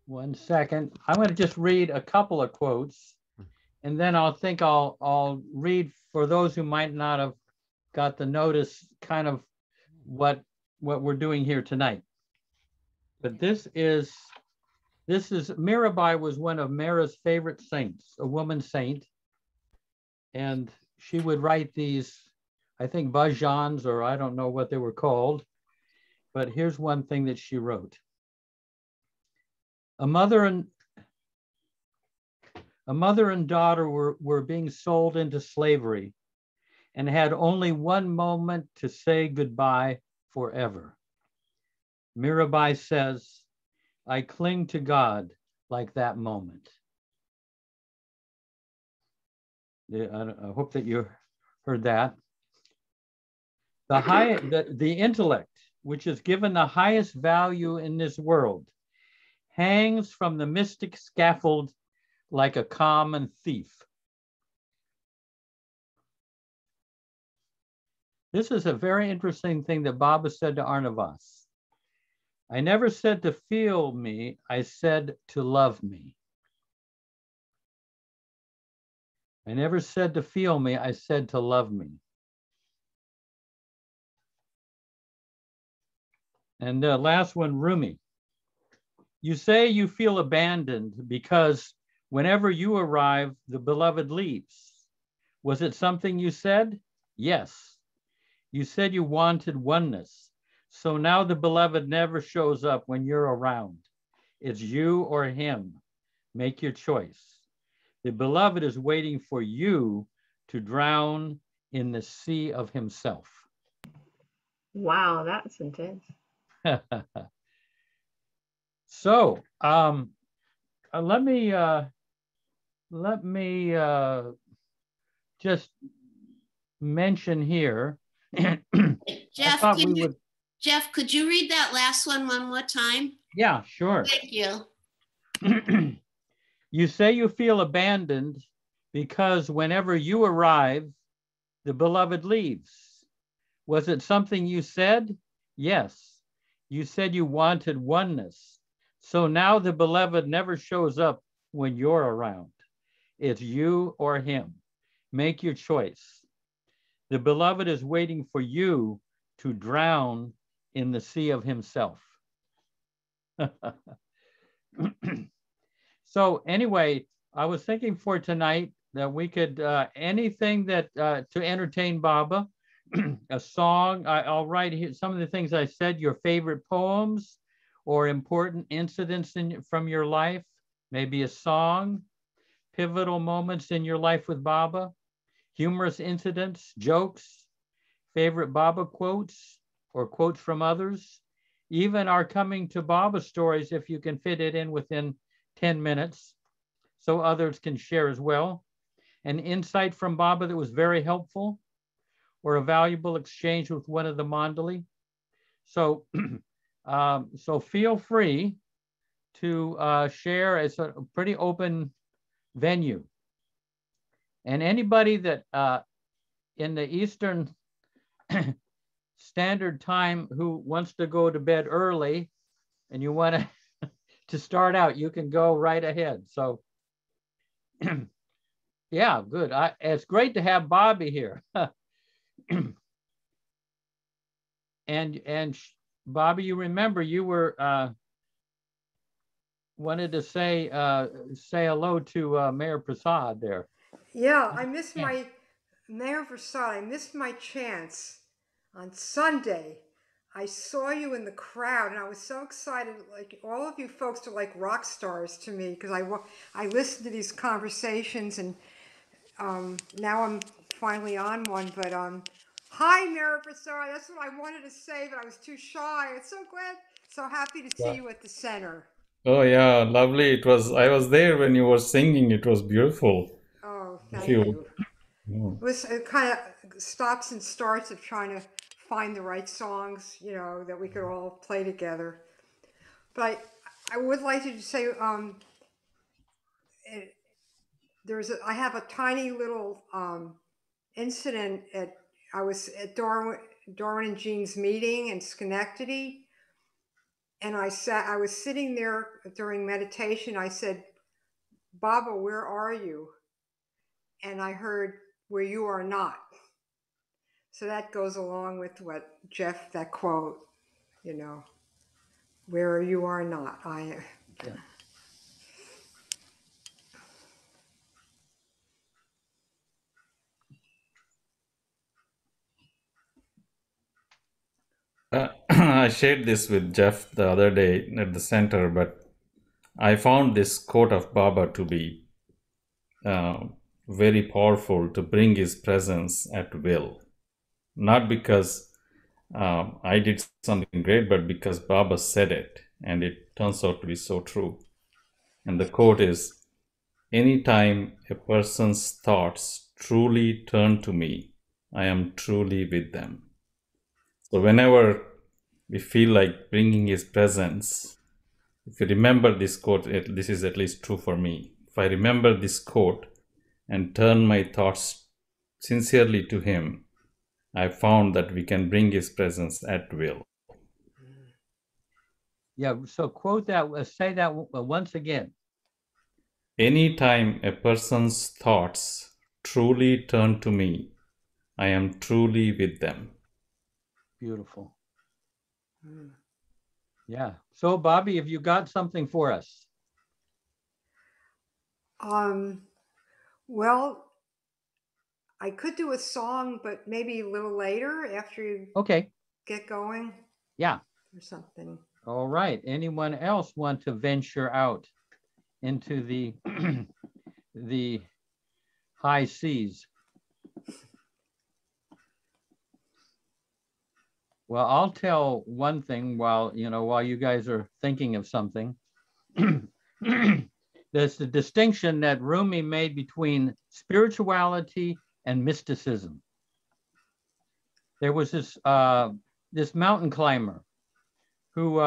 One second. I'm going to just read a couple of quotes, and then I'll read for those who might not have got the notice kind of what we're doing here tonight. But this is Mirabai was one of Mara's favorite saints, a woman saint, and she would write these, I think, bhajans, or I don't know what they were called, but here's one thing that she wrote. A mother and daughter were being sold into slavery and had only one moment to say goodbye forever. Mirabai says, I cling to God like that moment. I hope that you heard that. The intellect, which is given the highest value in this world, hangs from the mystic scaffold like a common thief. This is a very interesting thing that Baba said to Arnavas. I never said to feel me, I said to love me. I never said to feel me, I said to love me. And the last one, Rumi. You say you feel abandoned because whenever you arrive, the beloved leaves. Was it something you said? Yes. You said you wanted oneness. So now the beloved never shows up when you're around. It's you or him. Make your choice. The beloved is waiting for you to drown in the sea of himself. Wow, that's intense. So let me just mention here. Jeff, could you read that last one more time? Yeah, sure. Thank you. You say you feel abandoned because whenever you arrive, the beloved leaves. Was it something you said? Yes. You said you wanted oneness. So now the beloved never shows up when you're around. It's you or him. Make your choice. The beloved is waiting for you to drown in the sea of himself. So anyway, I was thinking for tonight that we could, anything that to entertain Baba, a song. I'll write here some of the things I said, your favorite poems or important incidents from your life, maybe a song, pivotal moments in your life with Baba, humorous incidents, jokes, favorite Baba quotes or quotes from others, even our coming to Baba stories, if you can fit it in within 10 minutes, so others can share as well. An insight from Baba that was very helpful, or a valuable exchange with one of the Mandali. So, so feel free to share. It's a pretty open venue. And anybody that in the Eastern Standard Time who wants to go to bed early and you want to start out, you can go right ahead. So yeah, good. It's great to have Bobby here. and Bobby, you remember you were wanted to say hello to Mayor Prasad there. Yeah, I missed my Mayor Prasad. I missed my chance on Sunday. I saw you in the crowd, and I was so excited. Like all of you folks are like rock stars to me because I listened to these conversations, and now I'm finally on one. But hi, Mayor Prasad. That's what I wanted to say, but I was too shy. It's so glad, so happy to see you at the center. Oh yeah, lovely. It was. I was there when you were singing. It was beautiful. Oh, thank you. It kind of stops and starts of trying to find the right songs, you know, that we could all play together. But I would like to say, I have a tiny little incident I was at Darwin and Jean's meeting in Schenectady, And I was sitting there during meditation. I said, Baba, where are you? And I heard, where you are not. So that goes along with what Jeff, that quote, where you are not. Yeah. I shared this with Jeff the other day at the center, but I found this quote of Baba to be very powerful to bring his presence at will. Not because I did something great, but because Baba said it, and it turns out to be so true. And the quote is, anytime a person's thoughts truly turn to me, I am truly with them. So whenever we feel like bringing his presence, if you remember this quote, this is at least true for me. If I remember this quote and turn my thoughts sincerely to him, I found that we can bring his presence at will. Yeah, so quote that, say that once again. Anytime a person's thoughts truly turn to me, I am truly with them. Beautiful. Yeah. So, Bobby, have you got something for us? Well, I could do a song, but maybe a little later after you get going. Yeah. Or something. All right. Anyone else want to venture out into the the high seas? Well, I'll tell one thing while you guys are thinking of something. There's the distinction that Rumi made between spirituality and mysticism. There was this mountain climber who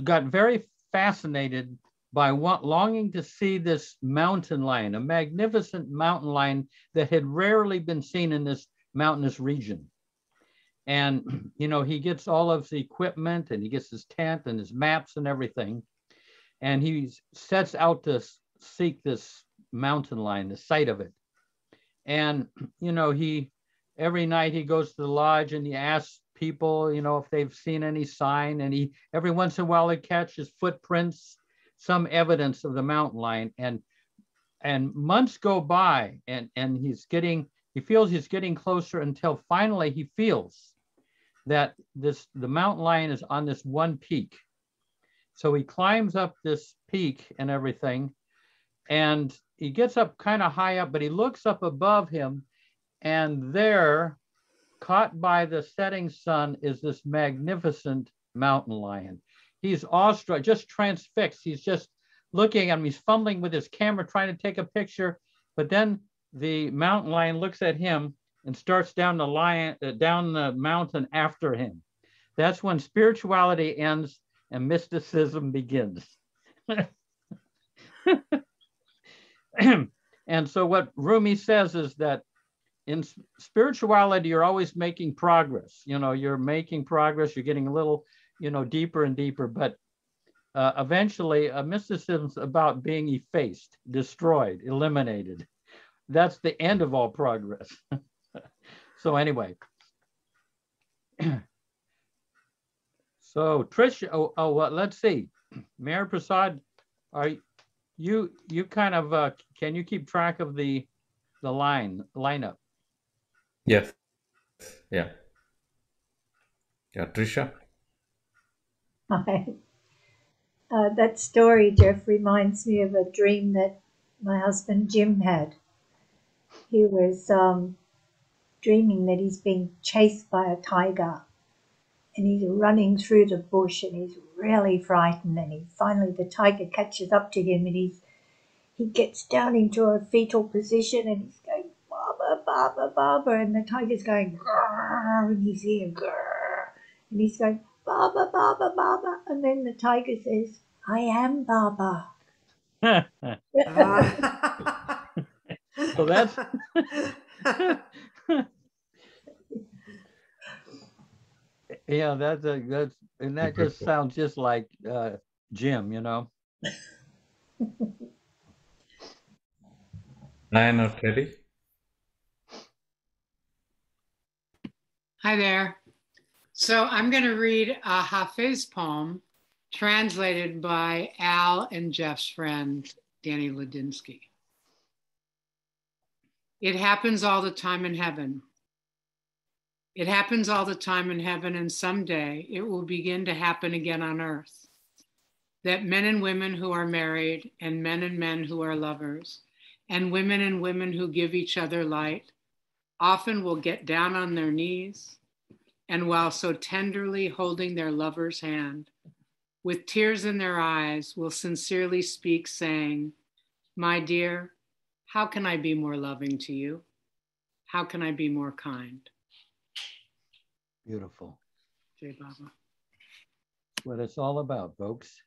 got very fascinated by longing to see this mountain lion, a magnificent mountain lion that had rarely been seen in this mountainous region. And, he gets all of his equipment and he gets his tent and his maps and everything. And he sets out to seek this mountain lion, the site of it. And, every night he goes to the lodge and he asks people, if they've seen any sign. And every once in a while he catches footprints, some evidence of the mountain lion. And months go by and he feels he's getting closer until finally he feels that the mountain lion is on this one peak. So he climbs up this peak and everything, and he gets up kind of high up, but he looks up above him, and there, caught by the setting sun, is this magnificent mountain lion. He's awestruck, just transfixed. He's just looking at him. He's fumbling with his camera, trying to take a picture, but then the mountain lion looks at him and starts down the mountain after him. That's when spirituality ends and mysticism begins. And so what Rumi says is that in spirituality, you're always making progress. You're making progress. You're getting a little, deeper and deeper. But eventually, mysticism's about being effaced, destroyed, eliminated. That's the end of all progress. So anyway. So Trish, well, let's see. Mayor Prasad, are you kind of can you keep track of the lineup? Yes. Yeah. Yeah, Trisha. Hi. That story, Jeff, reminds me of a dream that my husband Jim had. He was dreaming that he's being chased by a tiger, and he's running through the bush, and he's really frightened. And finally, the tiger catches up to him, and he gets down into a fetal position, and he's going, "Baba, Baba, Baba," and the tiger's going, "Grrr," in his ear, "Grrr," and he's going, "Baba, Baba, Baba," and then the tiger says, "I am Baba." So that's Yeah, that's and that just sounds just like Jim, you know. Diane or Teddy? Hi there. So I'm going to read a Hafiz poem translated by Al and Jeff's friend, Danny Ladinsky. It happens all the time in heaven. It happens all the time in heaven, and someday it will begin to happen again on earth. That men and women who are married, and men who are lovers, and women who give each other light, often will get down on their knees, and while so tenderly holding their lover's hand, with tears in their eyes, will sincerely speak, saying, "My dear, how can I be more loving to you? How can I be more kind?" Beautiful. Jai Baba. That's what it's all about, folks.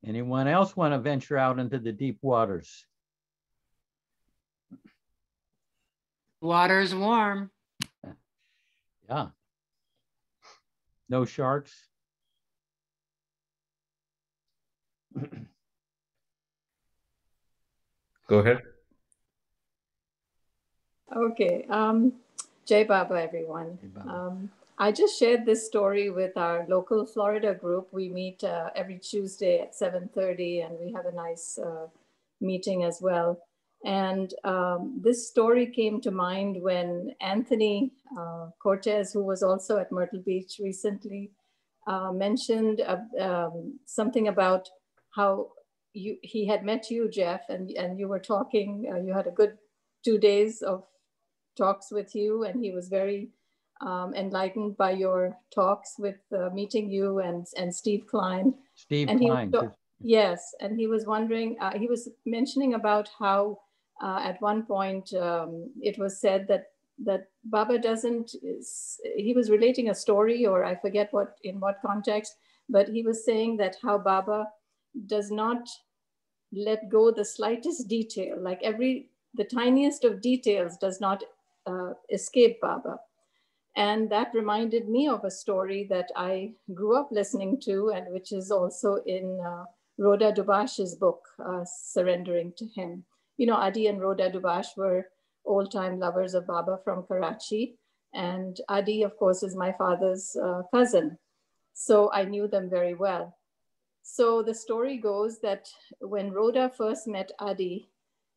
Anyone else want to venture out into the deep waters? Water's warm. Yeah. No sharks. Go ahead. Okay. Jai Baba, everyone. Jai Baba. I just shared this story with our local Florida group. We meet every Tuesday at 7:30, and we have a nice meeting as well. And this story came to mind when Anthony Cortez, who was also at Myrtle Beach recently, mentioned something about how he had met you, Jeff, and you were talking. You had a good 2 days of talks with you, and he was very enlightened by your talks with meeting you and Steve Klein. Steve and Klein. Yes, and he was wondering, he was mentioning about how at one point it was said that Baba doesn't, he was relating a story, or I forget in what context, but he was saying that how Baba does not let go the slightest detail, like the tiniest of details does not escape Baba. And that reminded me of a story that I grew up listening to, and which is also in Rhoda Dubash's book, Surrendering to Him. You know, Adi and Rhoda Dubash were old-time lovers of Baba from Karachi. And Adi, of course, is my father's cousin. So I knew them very well. So the story goes that when Rhoda first met Adi,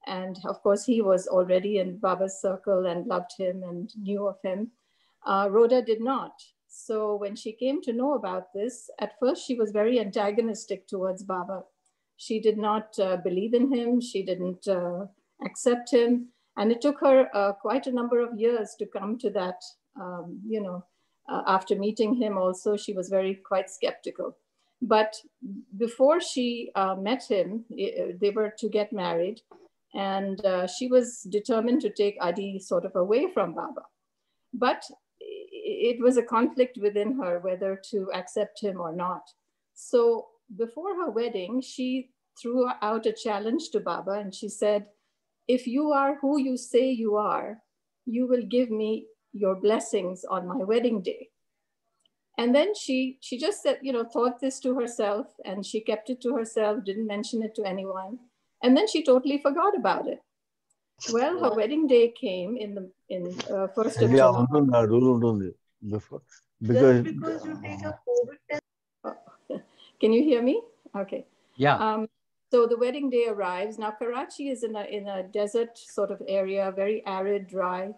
and of course he was already in Baba's circle and loved him and knew of him, Rhoda did not. So when she came to know about this, at first she was very antagonistic towards Baba. She did not believe in him. She didn't accept him. And it took her quite a number of years to come to that, after meeting him also, she was quite skeptical. But before she met him, they were to get married. And she was determined to take Adi sort of away from Baba. But it was a conflict within her whether to accept him or not. So before her wedding, she threw out a challenge to Baba, and she said, "If you are who you say you are, you will give me your blessings on my wedding day." And then she just said, thought this to herself, and she kept it to herself, didn't mention it to anyone. And then she totally forgot about it. Well, her wedding day came in 1st of July. Because you take a COVID test. Can you hear me? Okay. Yeah. So the wedding day arrives. Now Karachi is in a desert sort of area, very arid, dry.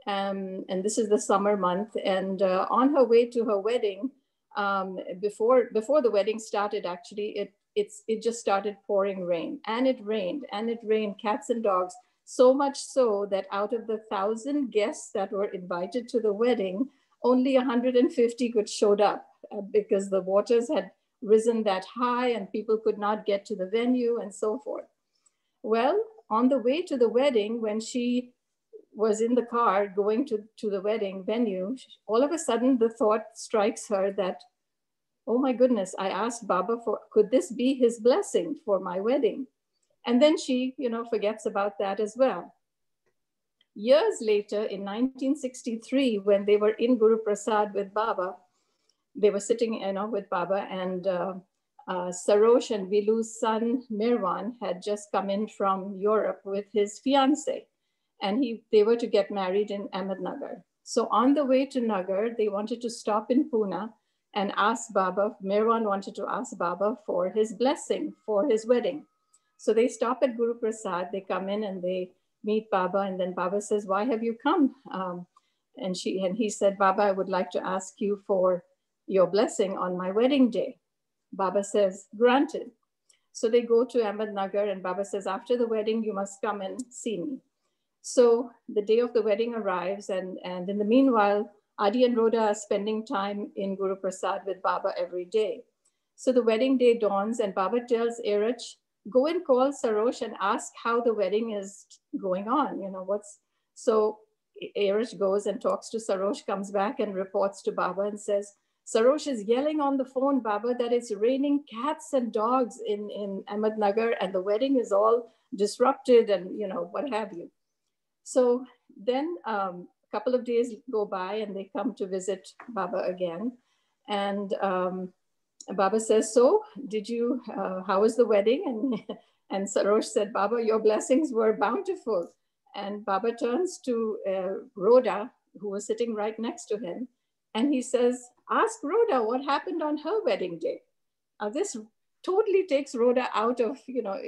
And this is the summer month. And on her way to her wedding, before the wedding started, actually, it just started pouring rain, and it rained, cats and dogs. So much so that out of the 1,000 guests that were invited to the wedding, only 150 showed up because the waters had risen that high and people could not get to the venue and so forth. Well, on the way to the wedding, when she was in the car going to the wedding venue, all of a sudden the thought strikes her that, oh my goodness, I asked Baba could this be his blessing for my wedding? And then she, forgets about that as well. Years later, in 1963, when they were in Guru Prasad with Baba, they were sitting, with Baba, and Sarosh and Vilu's son Mirwan had just come in from Europe with his fiance, and they were to get married in Ahmednagar. So on the way to Nagar, they wanted to stop in Pune and ask Baba. Mirwan wanted to ask Baba for his blessing for his wedding. So they stop at Guru Prasad, they come in and they meet Baba, and then Baba says, "Why have you come?" And he said, "Baba, I would like to ask you for your blessing on my wedding day." Baba says, "Granted." So they go to Ahmednagar, and Baba says, "After the wedding, you must come and see me." So the day of the wedding arrives, and in the meanwhile, Adi and Rhoda are spending time in Guru Prasad with Baba every day. So the wedding day dawns, and Baba tells Erich, "Go and call Sarosh and ask how the wedding is going on. So Erich goes and talks to Sarosh, comes back and reports to Baba and says, "Sarosh is yelling on the phone, Baba, that it's raining cats and dogs in Ahmednagar, and the wedding is all disrupted and, what have you." So then a couple of days go by and they come to visit Baba again. And Baba says, "So how was the wedding?" And Sarosh said, "Baba, your blessings were bountiful." And Baba turns to Rhoda, who was sitting right next to him. And he says, "Ask Rhoda what happened on her wedding day." This totally takes Rhoda out of,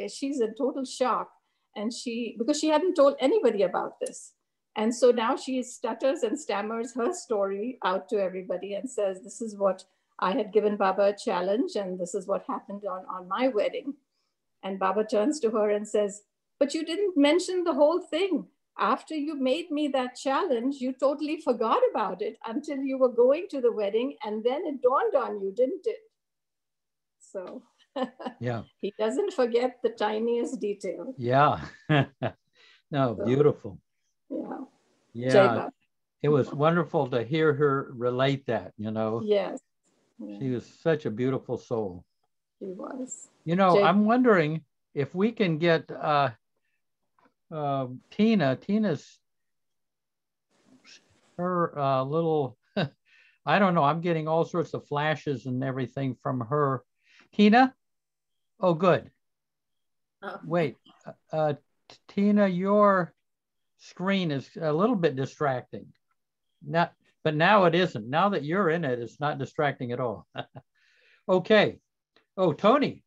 she's in total shock. And because she hadn't told anybody about this. And so now she stutters and stammers her story out to everybody and says, "This is what I had given Baba a challenge, and this is what happened on my wedding." And Baba turns to her and says, "But you didn't mention the whole thing. After you made me that challenge, you totally forgot about it until you were going to the wedding, and then it dawned on you, didn't it?" So Yeah. He doesn't forget the tiniest detail. Yeah. No, So, beautiful. yeah. Jai Yeah. Baba. It was wonderful to hear her relate that, Yes. She was such a beautiful soul. She was. I'm wondering if we can get Tina's her little, I don't know, I'm getting all sorts of flashes and everything from her. Tina? Oh, good. Oh. Wait, Tina, your screen is a little bit distracting. But now it isn't. Now that you're in it, it's not distracting at all. Okay. Oh, Tony.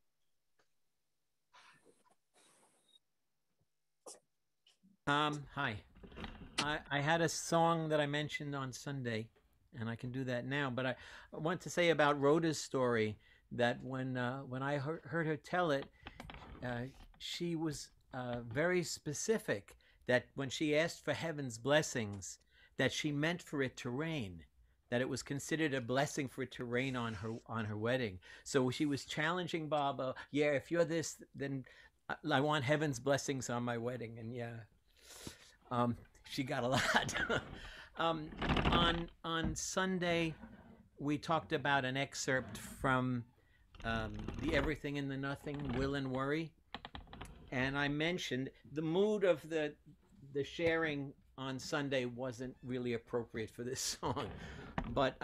Hi. I had a song that I mentioned on Sunday, and I can do that now. But I want to say about Rhoda's story that when I heard her tell it, she was very specific that when she asked for heaven's blessings, that she meant for it to rain, that it was considered a blessing for it to rain on her wedding. So she was challenging Baba. Yeah, if you're this, then I want heaven's blessings on my wedding. And yeah, she got a lot. On Sunday, we talked about an excerpt from the Everything in the Nothing, Will and Worry. And I mentioned the mood of the sharing on Sunday wasn't really appropriate for this song. But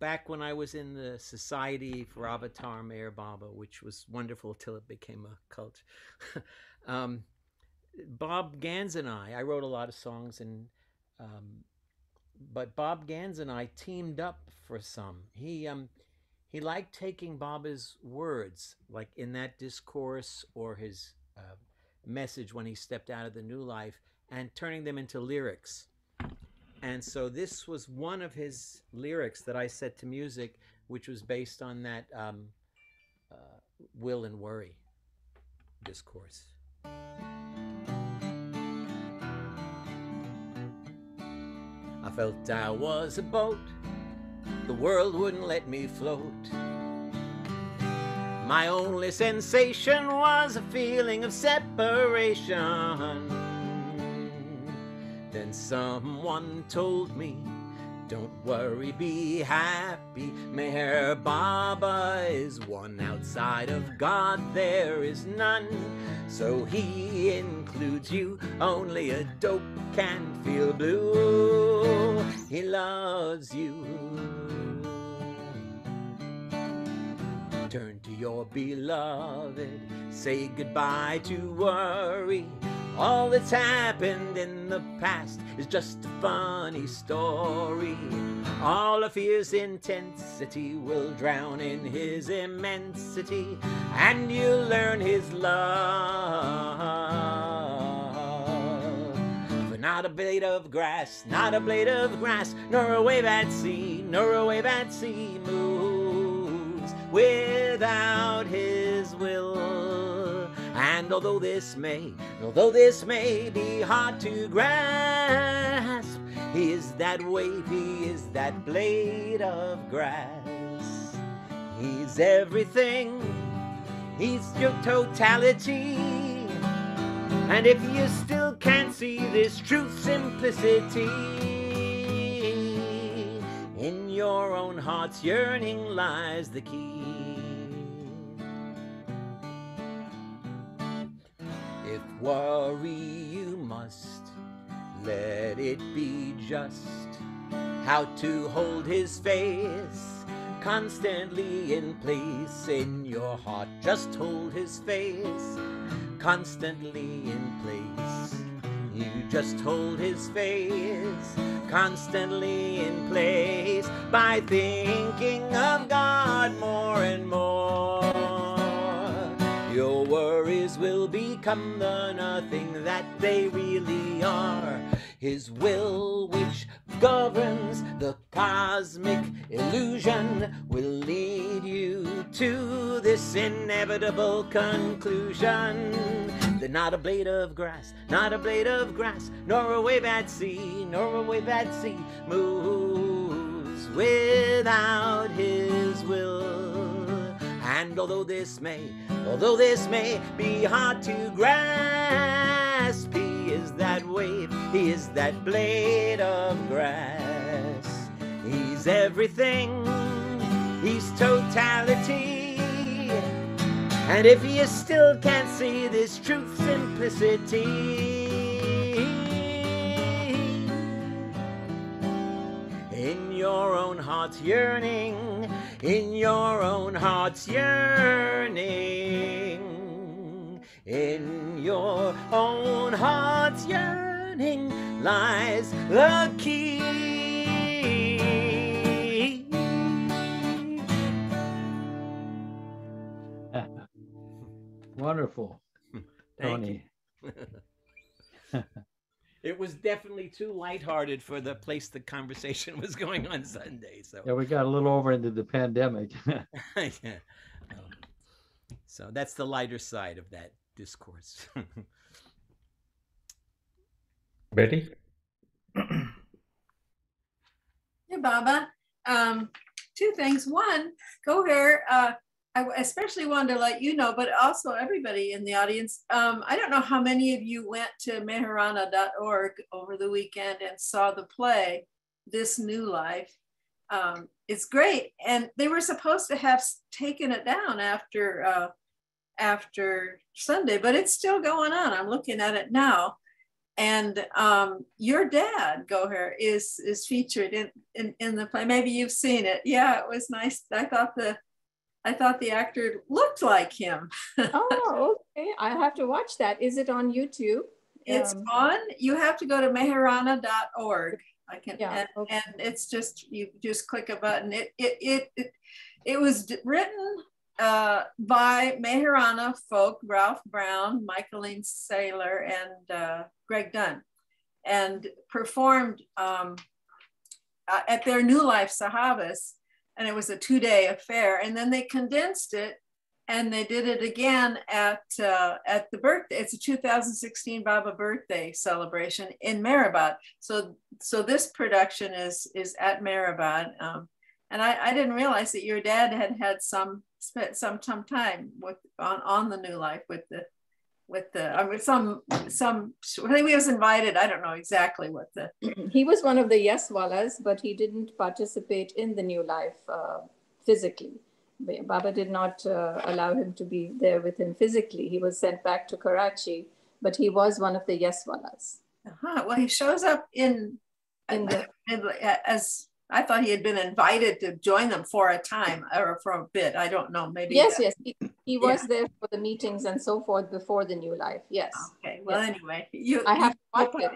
back when I was in the Society for Avatar Meher Baba, which was wonderful till it became a cult, Bob Gans and I wrote a lot of songs, but Bob Gans and I teamed up for some. He liked taking Baba's words, like in that discourse or his message when he stepped out of the new life, and turning them into lyrics. And so this was one of his lyrics that I set to music, which was based on that Will and Worry discourse. I felt I was a boat, the world wouldn't let me float. My only sensation was a feeling of separation. Then someone told me Don't worry, be happy. Meher Baba is one. Outside of God there is none. So he includes you. Only a dope can feel blue. He loves you. Turn to your beloved. Say goodbye to worry. All that's happened in the past is just a funny story. All of fear's intensity will drown in his immensity, and you'll learn his love. For not a blade of grass, not a blade of grass, nor a wave at sea, nor a wave at sea moves without his will. And although this may be hard to grasp, he is that wave, he is that blade of grass. He's everything, he's your totality. And if you still can't see this truth simplicity, in your own heart's yearning lies the key. If worry you must, let it be just how to hold his face constantly in place in your heart. Just hold his face constantly in place. You just hold his face constantly in place by thinking of God more and more. Your worries will become the nothing that they really are. His will, which governs the cosmic illusion, will lead you to this inevitable conclusion that not a blade of grass, not a blade of grass, nor a wave at sea, nor a wave at sea moves without his will. And although this may be hard to grasp, he is that wave, he is that blade of grass. He's everything, he's totality. And if you still can't see this truth simplicity, in your own heart's yearning, in your own heart's yearning, in your own heart's yearning lies the key. Wonderful, Tony. It was definitely too lighthearted for the place the conversation was going on Sunday. So Yeah, we got a little over into the pandemic. yeah. So that's the lighter side of that discourse. Betty? Hey, Baba. Two things. One, go here. I especially wanted to let you know, but also everybody in the audience. I don't know how many of you went to meharana.org over the weekend and saw the play, This New Life. It's great. And they were supposed to have taken it down after Sunday, but it's still going on. I'm looking at it now. And your dad, Goher, is featured in the play. Maybe you've seen it. Yeah, it was nice. I thought the actor looked like him. Oh, okay. I have to watch that. Is it on YouTube? It's on. You have to go to meharana.org. I can, Yeah, and it's just, you just click a button. It was written by Meharana folk, Ralph Brown, Michaeline Saylor, and Greg Dunn, and performed at their New Life Sahabas. And it was a 2-day affair. And then they condensed it and they did it again at the birthday. It's a 2016 Baba birthday celebration in Mehrabad. So this production is at Mehrabad. And I didn't realize that your dad had spent some time on the New Life with with the, I mean, some, I think he was invited. I don't know exactly what the. He was one of the Yes Wallas, but he didn't participate in the New Life physically. Baba did not allow him to be there with him physically. He was sent back to Karachi, but he was one of the Yes Wallas. Well, he shows up as I thought he had been invited to join them for a time or for a bit. I don't know. Maybe. Yes, yes. He was there for the meetings and so forth before the New Life. Yes. Okay. Well, yes. Anyway, I have watched it.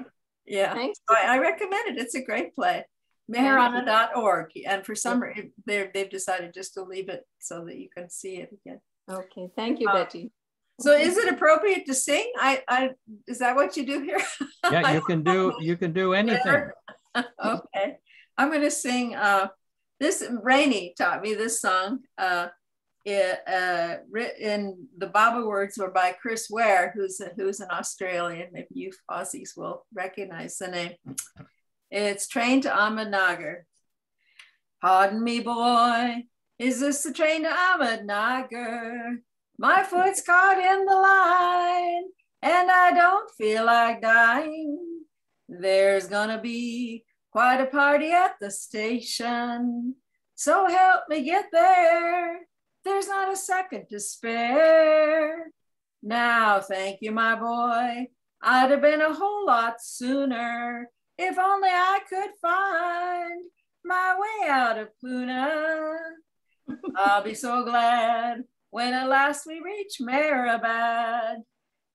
Yeah. Thanks. I recommend it. It's a great play. Mehrana.org. And for some reason, they've decided just to leave it so that you can see it again. Okay. Thank you, Betty. So is it appropriate to sing? Is that what you do here? Yeah, you can do anything. Okay. I'm going to sing this. Rainey taught me this song. In the Baba words were by Chris Ware, who's an Australian. Maybe you Aussies will recognize the name. It's Train to Ahmednagar. Pardon me, boy. Is this the train to Ahmednagar? My foot's caught in the line, and I don't feel like dying. There's gonna be quite a party at the station. So help me get there. There's not a second to spare. Now, thank you, my boy. I'd have been a whole lot sooner if only I could find my way out of Pune. I'll be so glad when at last we reach Mehrabad.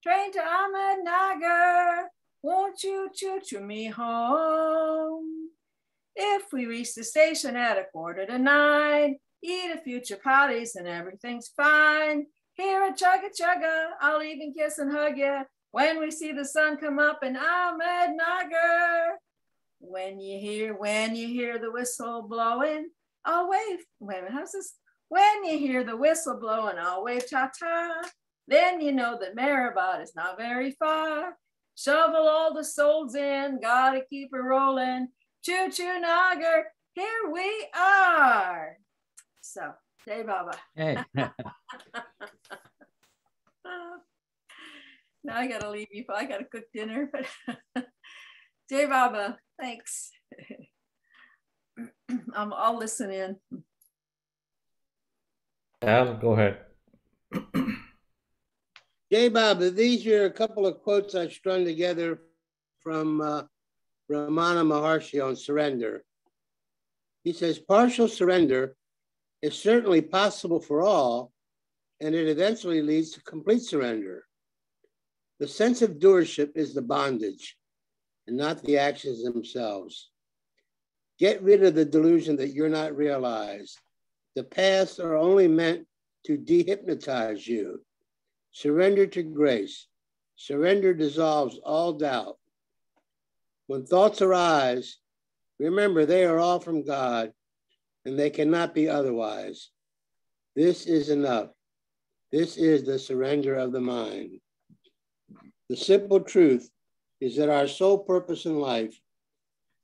Train to Ahmednagar, won't you choo-choo me home? If we reach the station at 9:15, eat a few chapatis and everything's fine. Hear a chugga-chugga, I'll even kiss and hug you when we see the sun come up in Ahmednagar. When you hear the whistle blowing, I'll wave. Wait a minute, how's this? When you hear the whistle blowing, I'll wave ta-ta. Then you know that Mehrabad is not very far. Shovel all the souls in, gotta keep it rolling. Choo-choo Nagar, here we are. So, Jai Baba. Hey. Now I gotta leave you, I gotta cook dinner. But Jai Baba, thanks. I'll listen in. Al, go ahead. Jai Baba, these are a couple of quotes I strung together from Ramana Maharshi on surrender. He says, partial surrender is certainly possible for all, and it eventually leads to complete surrender. The sense of doership is the bondage and not the actions themselves. Get rid of the delusion that you're not realized. The paths are only meant to dehypnotize you. Surrender to grace. Surrender dissolves all doubt. When thoughts arise, remember they are all from God and they cannot be otherwise. This is enough. This is the surrender of the mind. The simple truth is that our sole purpose in life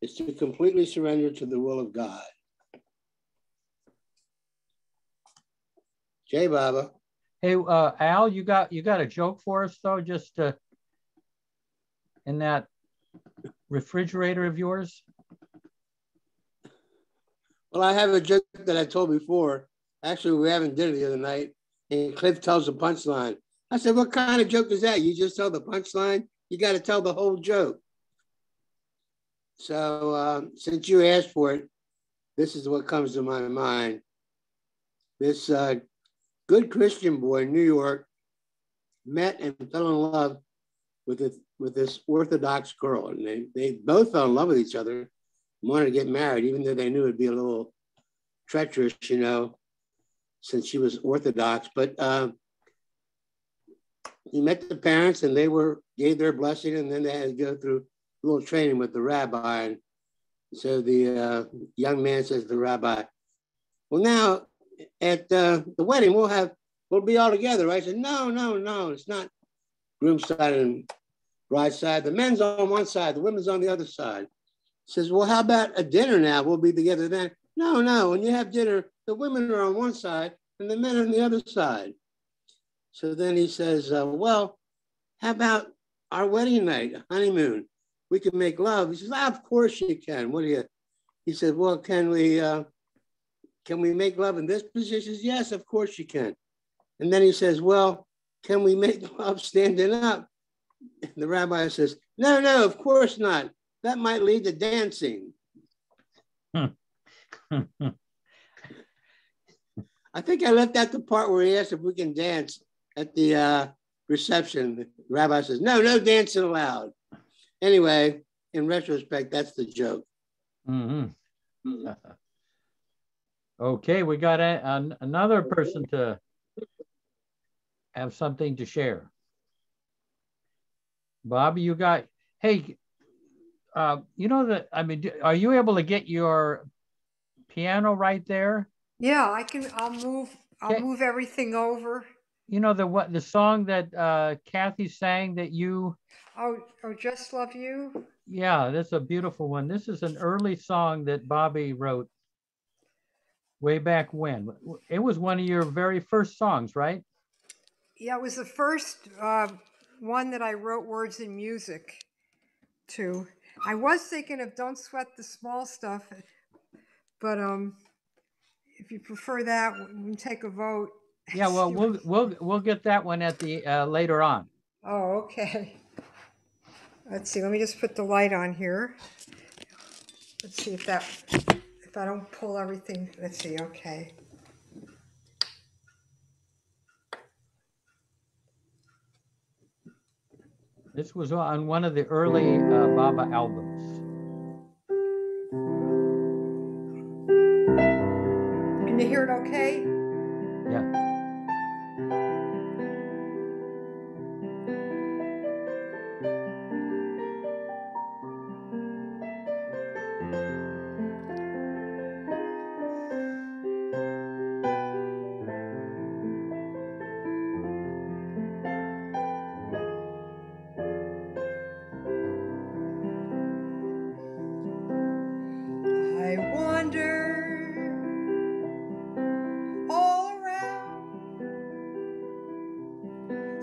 is to completely surrender to the will of God. Jai Baba. Hey, Al, you got a joke for us though, just in that refrigerator of yours? Well, I have a joke that I told before. Actually, we were having dinner the other night, and Cliff tells a punchline. I said, what kind of joke is that? You just tell the punchline? You got to tell the whole joke. So since you asked for it, this is what comes to my mind. This good Christian boy in New York met and fell in love with this Orthodox girl. And they both fell in love with each other and wanted to get married, even though they knew it'd be a little treacherous, you know, since she was Orthodox. But he met the parents and they gave their blessing, and then they had to go through a little training with the rabbi. And so the young man says to the rabbi, well, now at the wedding, we'll be all together, right? I said, no, it's not groom's side and bride's side. The men's on one side, the women's on the other side. He says, well, how about a dinner now? We'll be together then. No, when you have dinner, the women are on one side and the men on the other side. So then he says, well, how about our wedding night, honeymoon? We can make love. He says, of course you can. What do you? He said, well, can we make love in this position? He says, yes, of course you can. And then he says, well, can we make love standing up? And the rabbi says, no, of course not. That might lead to dancing. I think I left out the part where he asked if we can dance at the reception. The rabbi says, no dancing allowed. Anyway, in retrospect, that's the joke. Mm-hmm. Okay, we got another person to have something to share. Bobby, you got, hey, you know that, I mean, are you able to get your piano right there? Yeah, I can, I'll move everything over. You know, the song that Kathy sang that you. Oh, Just Love You? Yeah, that's a beautiful one. This is an early song that Bobby wrote way back when. It was one of your very first songs, right? Yeah, it was the first one that I wrote words and music to. I was thinking of Don't Sweat the Small Stuff, but if you prefer that, we can take a vote. Yeah, well, we'll get that one at the later on. Oh, okay. Let's see. Let me just put the light on here. Let's see if I don't pull everything. Let's see. Okay. This was on one of the early Baba albums. Can you hear it okay? Yeah. I wander all around,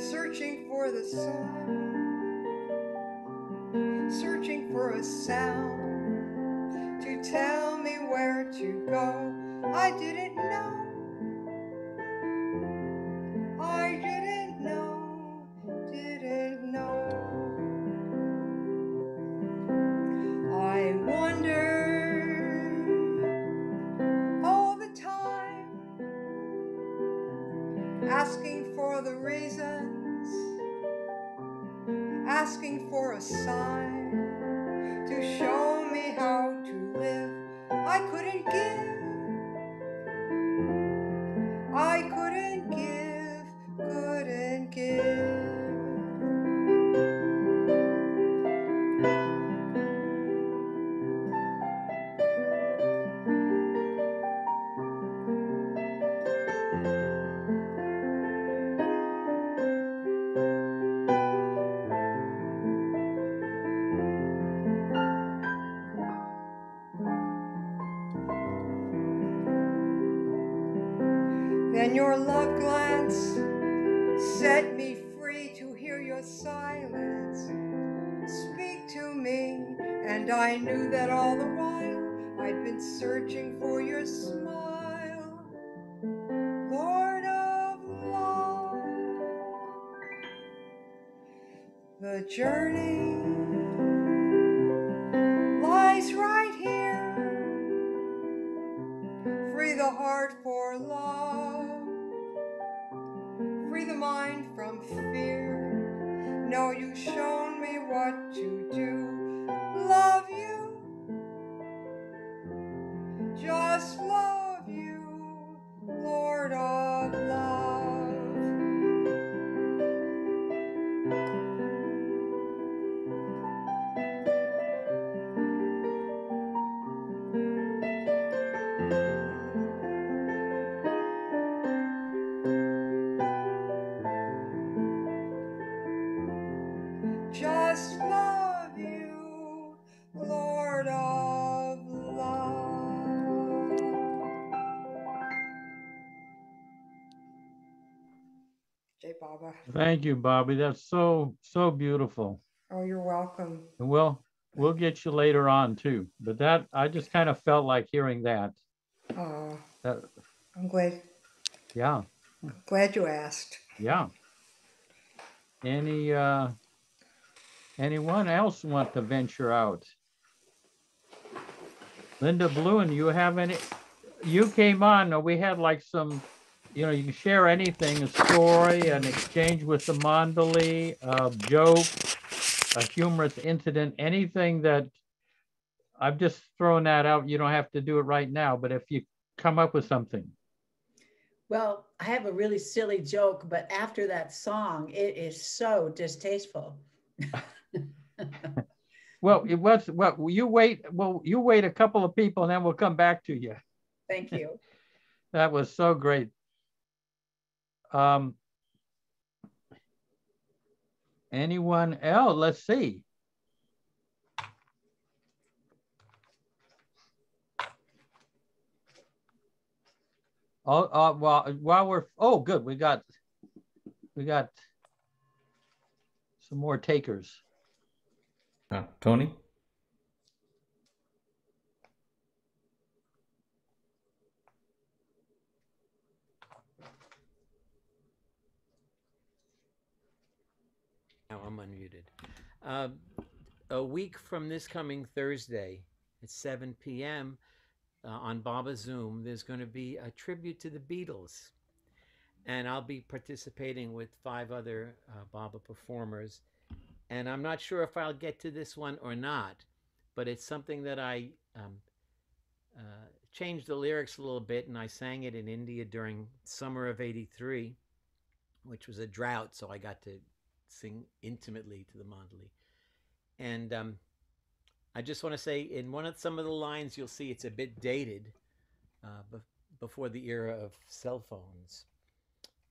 searching for the sun, searching for a sound to tell me where to go. I didn't know, didn't know. I wonder all the time, asking for the reasons, asking for a sign to show me how to live. I couldn't give, couldn't give. Then your love glance set me free to hear your silence speak to me, and I knew that all the while I'd been searching for your smile, Lord of love. The journey lies right here. Free the heart for love, free the mind from fear. No, you've shown me what to do. Love you, just love you, Lord of love. Just love you, Lord of love. Jay Baba. Thank you, Bobby. That's so beautiful. Oh, you're welcome. And we'll get you later on too. But that I just kind of felt like hearing that. Oh, That I'm glad. yeah. Glad you asked. Yeah. Anyone else want to venture out? Linda Bluen, you have any? You came on. We had like some, you can share anything, a story, an exchange with the Mandali, a joke, a humorous incident, anything that I've just thrown that out. You don't have to do it right now, but if you come up with something. Well, I have a really silly joke, but after that song, it is so distasteful. Well, it was, well, you wait a couple of people and then we'll come back to you. Thank you. That was so great. Anyone else? Let's see. While we're, oh, good. We got some more takers. Tony? Now I'm unmuted. A week from this coming Thursday at 7 p.m. On Baba Zoom, there's going to be a tribute to the Beatles. And I'll be participating with 5 other Baba performers. And I'm not sure if I'll get to this one or not, but it's something that I changed the lyrics a little bit, and I sang it in India during summer of '83, which was a drought, so I got to sing intimately to the Mandali. And I just want to say, in some of the lines, you'll see it's a bit dated before the era of cell phones.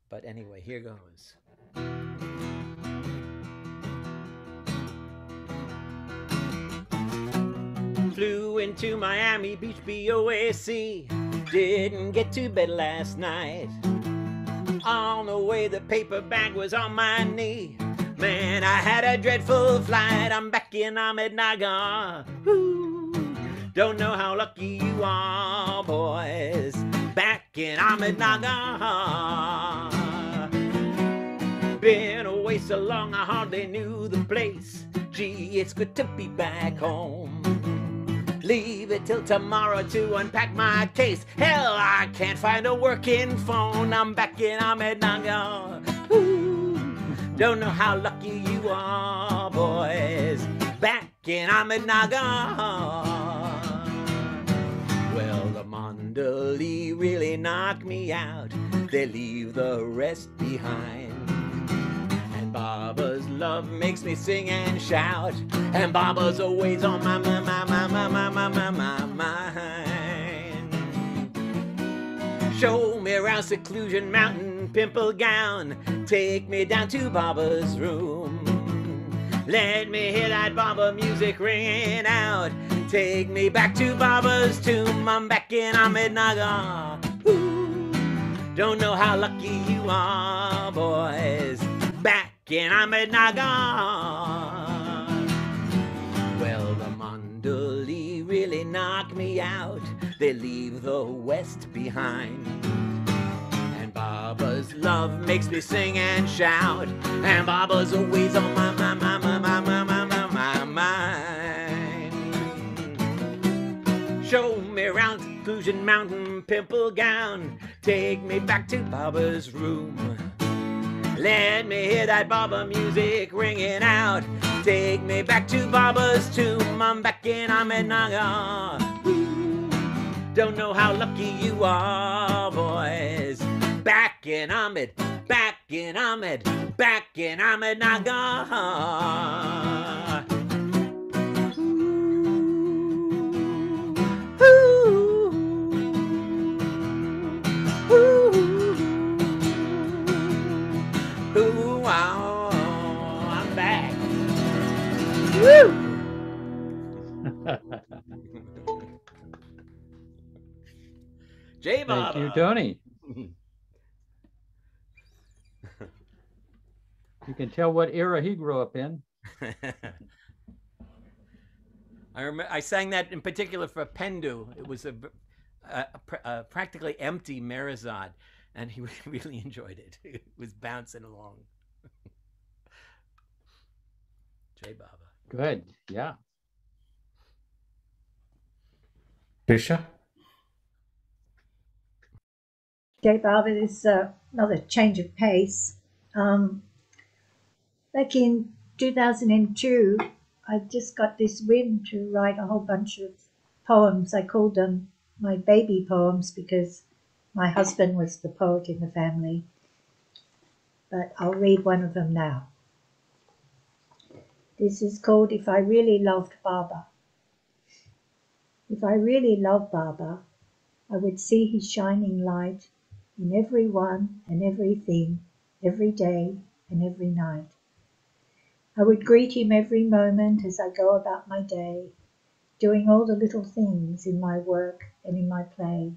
But anyway, here goes. Flew into Miami Beach, BOAC. Didn't get to bed last night. On the way, the paper bag was on my knee. Man, I had a dreadful flight. I'm back in Ahmednagar. Ooh, don't know how lucky you are, boys. Back in Ahmednagar. Been away so long, I hardly knew the place. Gee, it's good to be back home. Leave it till tomorrow to unpack my case. Hell, I can't find a working phone. I'm back in Ahmednagar. Ooh, don't know how lucky you are, boys. Back in Ahmednagar. Well, the Mandali really knock me out. They leave the rest behind. And Baba's love makes me sing and shout. And Baba's always on my mind. Show me around Seclusion Mountain, Pimple Gown. Take me down to Baba's room. Let me hear that Baba music ringing out. Take me back to Baba's tomb. I'm back in Ahmednagar. Ooh, don't know how lucky you are, boys. Back in Ahmednagar. Well, the Mandali really knock me out. They leave the West behind. And Baba's love makes me sing and shout. And Baba's always on my mind. Show me around Seclusion Mountain, Pimple Gown. Take me back to Baba's room. Let me hear that Baba music ringing out. Take me back to Baba's tomb. I'm back in Ahmednagar. Don't know how lucky you are, boys. Back in Ahmed, back in Ahmed, back in Ahmednagar. Ooh, wow, I'm back. Woo! Jay Baba. Thank you, Tony. You can tell what era he grew up in. I sang that in particular for Pendu. It was a practically empty Merazad, and he really enjoyed it. It was bouncing along. Jai Baba. Good, yeah. Trisha? Jai Baba is another change of pace. Back in 2002, I just got this whim to write a whole bunch of poems. I called them my baby poems because my husband was the poet in the family. But I'll read one of them now. This is called If I Really Loved Baba. If I really loved Baba, I would see his shining light in everyone and everything, every day and every night. I would greet him every moment as I go about my day, doing all the little things in my work and in my play.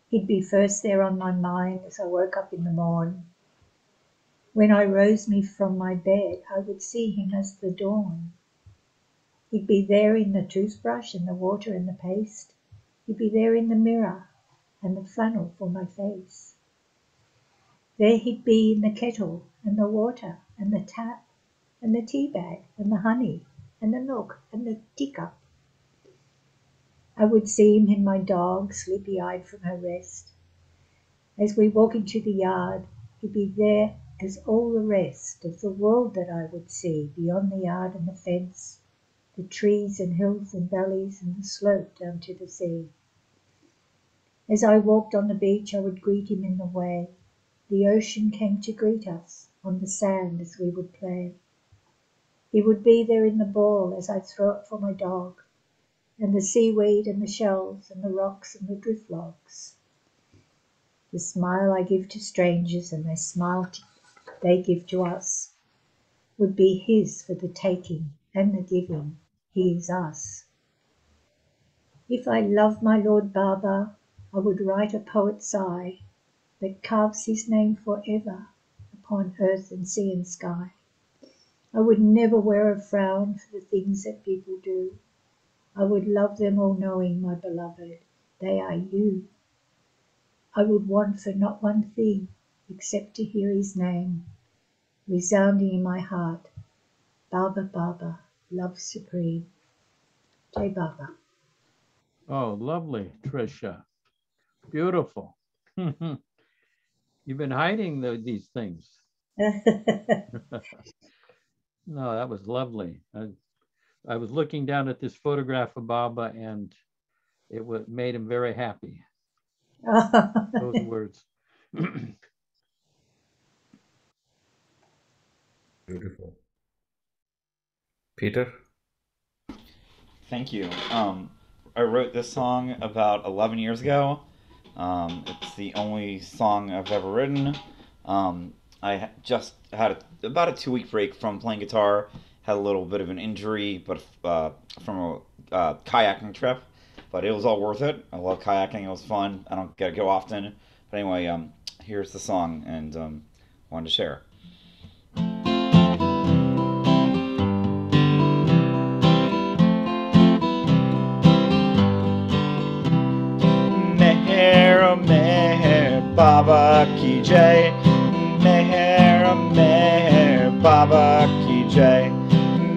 He'd be first there on my mind as I woke up in the morn. When I rose me from my bed, I would see him as the dawn. He'd be there in the toothbrush and the water and the paste. He'd be there in the mirror and the flannel for my face. There he'd be in the kettle and the water and the tap and the tea bag and the honey and the milk and the teacup. I would see him in my dog, sleepy-eyed from her rest. As we walk into the yard, he'd be there as all the rest of the world that I would see beyond the yard and the fence, the trees and hills and valleys and the slope down to the sea. As I walked on the beach, I would greet him in the way. The ocean came to greet us on the sand as we would play. He would be there in the ball as I throw it for my dog, and the seaweed and the shells and the rocks and the drift logs. The smile I give to strangers and the smile they give to us would be his for the taking and the giving. He is us. If I loved my Lord Baba, I would write a poet's sigh that carves his name forever upon earth and sea and sky. I would never wear a frown for the things that people do. I would love them all knowing, my beloved, they are you. I would want for not one thing except to hear his name resounding in my heart. Baba, Baba, love supreme. Jai Baba. Oh, lovely, Trisha. Beautiful. You've been hiding these things. No, that was lovely. I was looking down at this photograph of Baba, and it made him very happy. Those words. Beautiful. Peter? Thank you. I wrote this song about 11 years ago. It's the only song I've ever written. I just had about a 2-week break from playing guitar. Had a little bit of an injury, but from a kayaking trip. But it was all worth it. I love kayaking. It was fun. I don't get to go often. But anyway, here's the song, and wanted to share. Meher, meher, Baba ki jai. Meher, meher, Baba ki jai.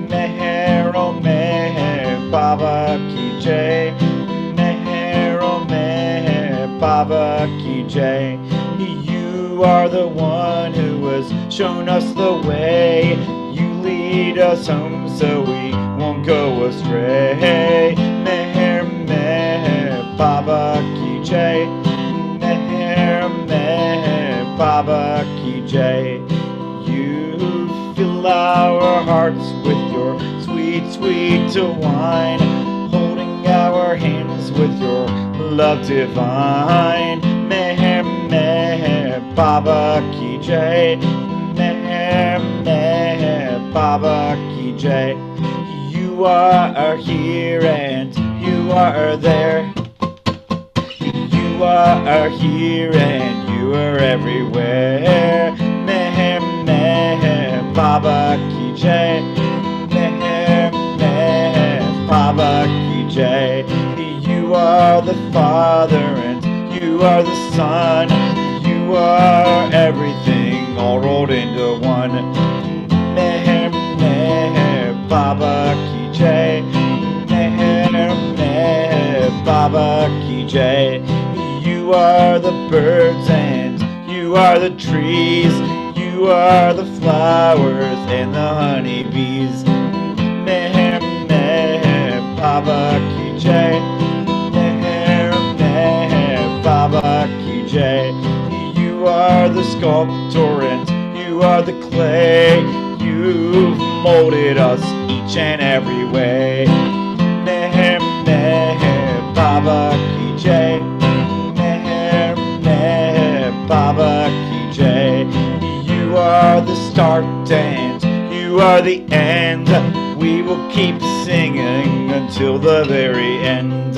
Meher, meher, Baba ki jai. Meher, meher, Baba ki jai. You are the one who has shown us the way. You lead us home so we won't go astray. Meher, meher, Baba ki jai. Meher, meher, Baba ki jai. You fill our hearts with your sweet, sweet wine, holding our hands with your love divine. Meher, meher, Baba ki jai. Meher, meher, Baba ki jai. You are here and you are there. You are here and you are everywhere. Meher, meher, Baba ki jai. Meher, meher, Baba ki jai. You are the Father and you are the Son. You are everything all rolled into one. Meher, meher, Baba ki jai. Meher, meher, Baba ki jai. You are the birds and you are the trees. You are the flowers and the honeybees. Meher, meher, Baba ki jai. Meher, meher, Baba ki jai. You are the sculptor and you are the clay. You've molded us each and every way. Meher, meher, Baba ki jai. Meher, meher, Baba ki jai. You are the start and you are the end. We will keep singing until the very end.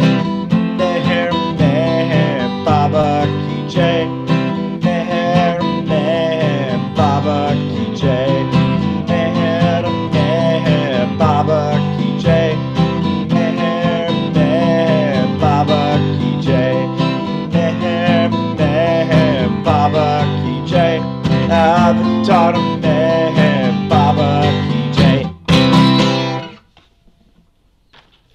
Meher, meher, Baba ki jai. Meher, meher, Baba ki jai. Meher, meher, Baba ki jai. Meher, meher, Baba ki jai. Meher, meher, Baba ki jai. Avatar meher, Baba ki jai.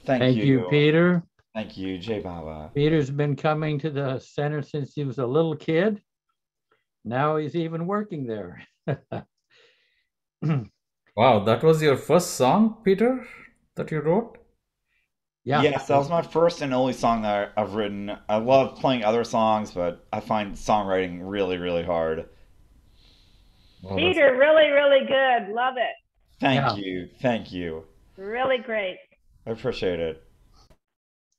Thank you, Peter. Thank you, Jai Baba. Peter's been coming to the center since he was a little kid. Now he's even working there. Wow, that was your first song, Peter, that you wrote? Yeah. Yes, that was my first and only song that I've written. I love playing other songs, but I find songwriting really, really hard. Wow, Peter, really, really good. Love it. Thank you. Thank you. Really great. I appreciate it.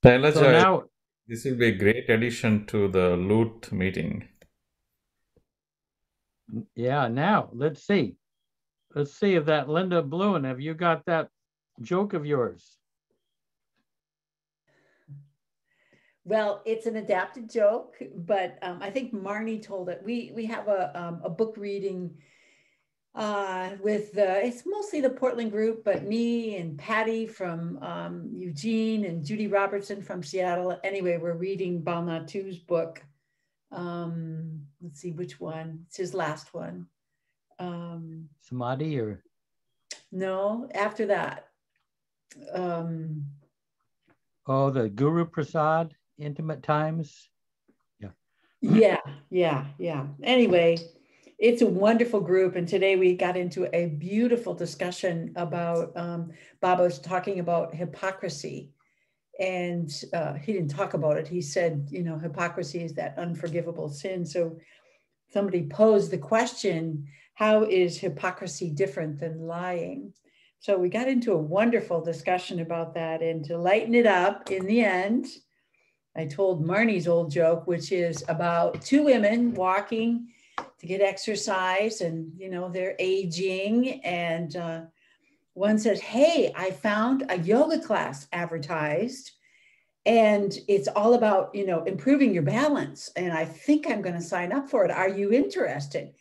Tyler So Joy, now- this will be a great addition to the Loot meeting. Yeah, now let's see. Let's see if that Linda Bluen, have you got that joke of yours? Well, it's an adapted joke, but I think Marnie told it. We have a book reading with it's mostly the Portland group, but me and Patty from Eugene and Judy Robertson from Seattle. Anyway, we're reading Balnatu's book. Let's see which one. It's his last one. Samadhi or? No, after that. Oh, the Guru Prasad, Intimate Times. Yeah. Anyway, it's a wonderful group. And today we got into a beautiful discussion about, Baba was talking about hypocrisy. And he didn't talk about it. He said, hypocrisy is that unforgivable sin. So somebody posed the question, how is hypocrisy different than lying? So we got into a wonderful discussion about that. And to lighten it up in the end, I told Marnie's old joke, which is about two women walking to get exercise and, they're aging. And one says, hey, I found a yoga class advertised and it's all about, improving your balance. And I think I'm going to sign up for it. Are you interested?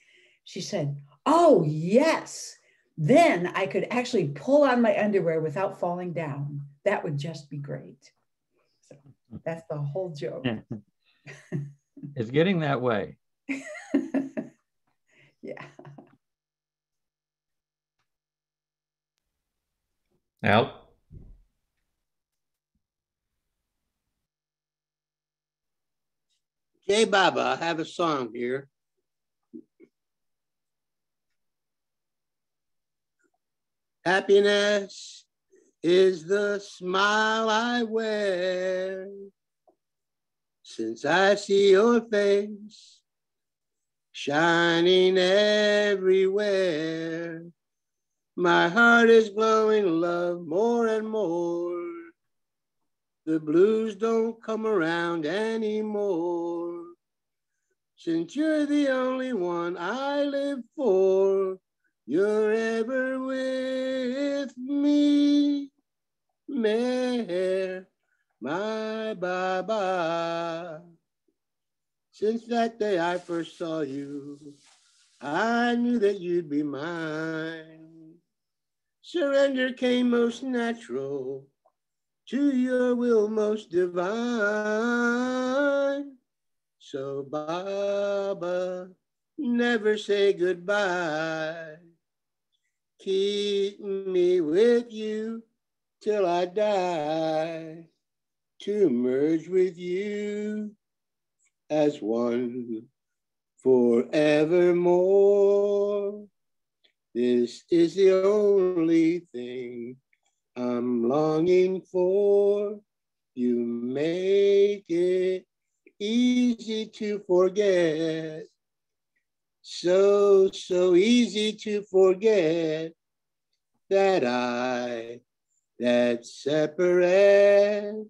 She said, oh, yes. Then I could actually pull on my underwear without falling down. That would just be great. So that's the whole joke. It's getting that way. Yeah. Al? Jai Baba, I have a song here. Happiness is the smile I wear since I see your face shining everywhere. My heart is glowing love more and more. The blues don't come around anymore. Since you're the only one I live for, you're ever with me. Meher, my Baba. Since that day I first saw you, I knew that you'd be mine. Surrender came most natural to your will most divine. So Baba, never say goodbye. Keep me with you till I die, to merge with you as one forevermore. This is the only thing I'm longing for. You make it easy to forget. So easy to forget that separate.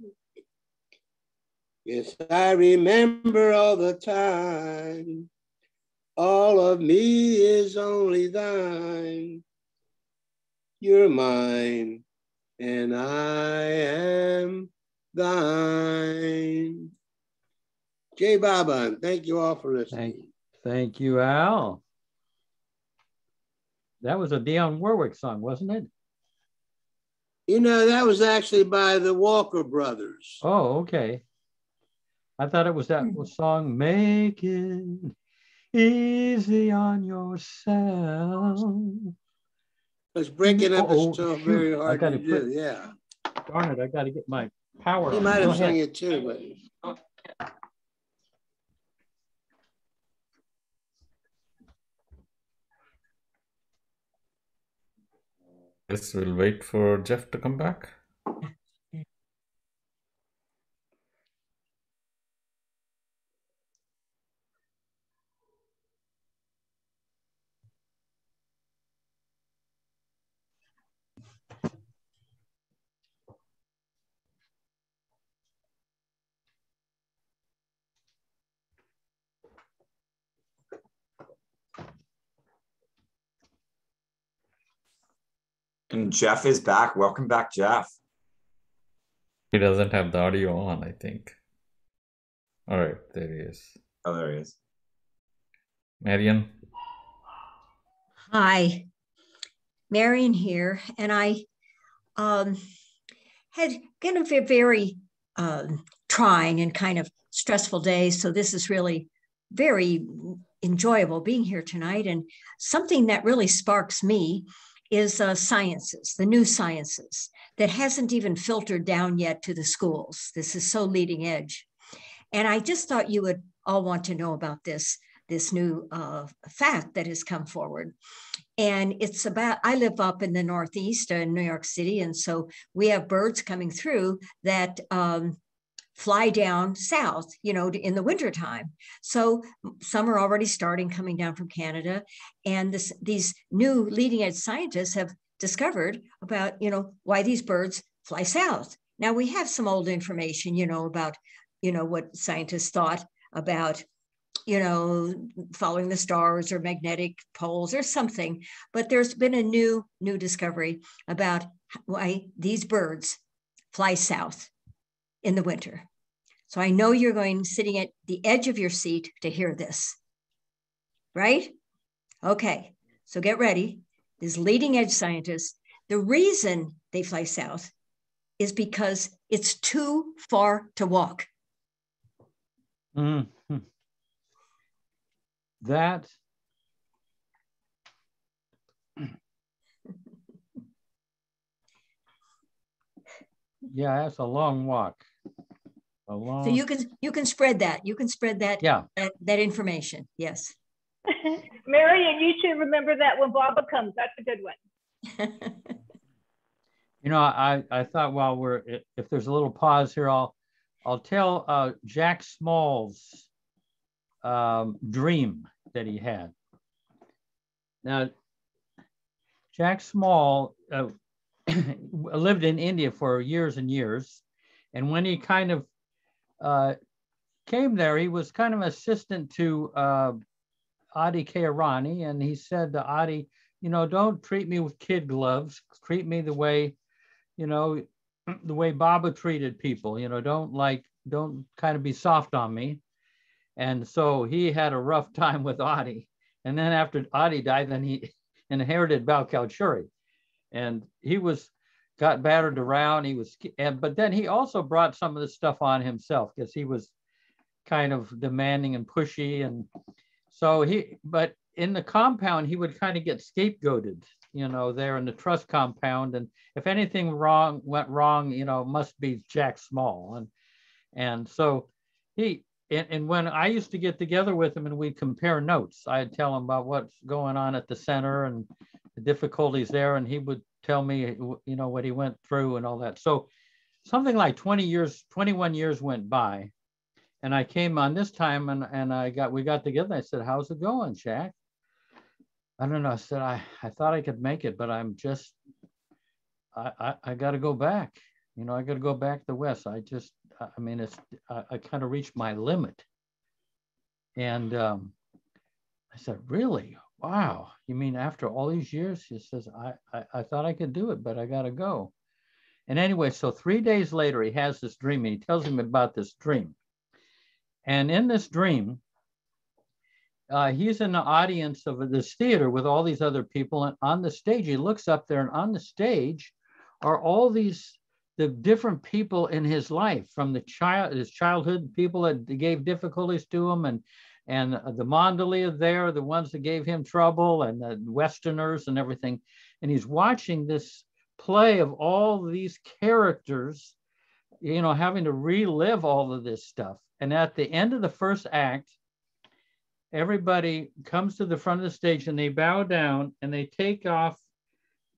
Yes, I remember all the time. All of me is only thine. You're mine, and I am thine. Jai Baba, and thank you all for listening. Thank you, Al. That was a Dionne Warwick song, wasn't it? You know, that was actually by the Walker Brothers. Oh, okay. I thought it was that song, Make It Easy on Yourself. It's breaking up itself very hard to do, yeah. Darn it, I got to get my power. He might have sung it too, but. Guess we'll wait for Jeff to come back. And Jeff is back. Welcome back, Jeff. He doesn't have the audio on, I think. All right, there he is. Oh, there he is. Marian. Hi, Marian here, and I had kind of a very trying and kind of stressful day, so this is really very enjoyable being here tonight. And something that really sparks me is sciences, the new sciences that hasn't even filtered down yet to the schools. This is so leading edge. And I just thought you would all want to know about this new fact that has come forward. And it's about, I live up in the Northeast in New York City. And so we have birds coming through that fly down south, you know, in the wintertime. So some are already starting coming down from Canada. And these new leading edge scientists have discovered about, you know, why these birds fly south. Now we have some old information, you know, about, you know, what scientists thought about, you know, following the stars or magnetic poles or something. But there's been a new discovery about why these birds fly south in the winter. So I know you're sitting at the edge of your seat to hear this, right? Okay, so get ready. These leading edge scientists, the reason they fly south is because it's too far to walk. Mm-hmm. That yeah, that's a long walk. So you can spread that. You can spread that. Yeah. That information. Yes. Marian, you should remember that when Baba comes. That's a good one. You know, I thought while if there's a little pause here, I'll tell Jack Small's dream that he had. Now, Jack Small lived in India for years and years, and when he kind of came there, he was kind of assistant to Adi Kairani, and he said to Adi, you know, don't treat me with kid gloves. Treat me the way, you know, the way Baba treated people. You know, don't kind of be soft on me. And so he had a rough time with Adi. And then after Adi died, then he inherited Balkalchuri, and he got battered around. But then he also brought some of this stuff on himself because he was kind of demanding and pushy. And so but in the compound, he would kind of get scapegoated, there in the trust compound. And if anything went wrong, it must be Jack Small. And so and when I used to get together with him and we'd compare notes, I'd tell him about what's going on at the center and the difficulties there. And he would tell me, what he went through and all that. So something like 21 years went by. And I came on this time and we got together. And I said, how's it going, Jack? I don't know. I said, I thought I could make it, but I'm just, I got to go back. I got to go back to West. I kind of reached my limit. And I said, really? Wow. You mean after all these years? He says, I thought I could do it, but I got to go. And anyway, so 3 days later, he has this dream and he tells him about this dream. And in this dream, he's in the audience of this theater with all these other people. And on the stage, he looks up there, and on the stage are all the different people in his life, from his childhood, people that gave difficulties to him, and the Mandali are there, the ones that gave him trouble, and the Westerners and everything. And he's watching this play of all these characters, having to relive all of this stuff. And at the end of the first act, everybody comes to the front of the stage and they bow down and they take off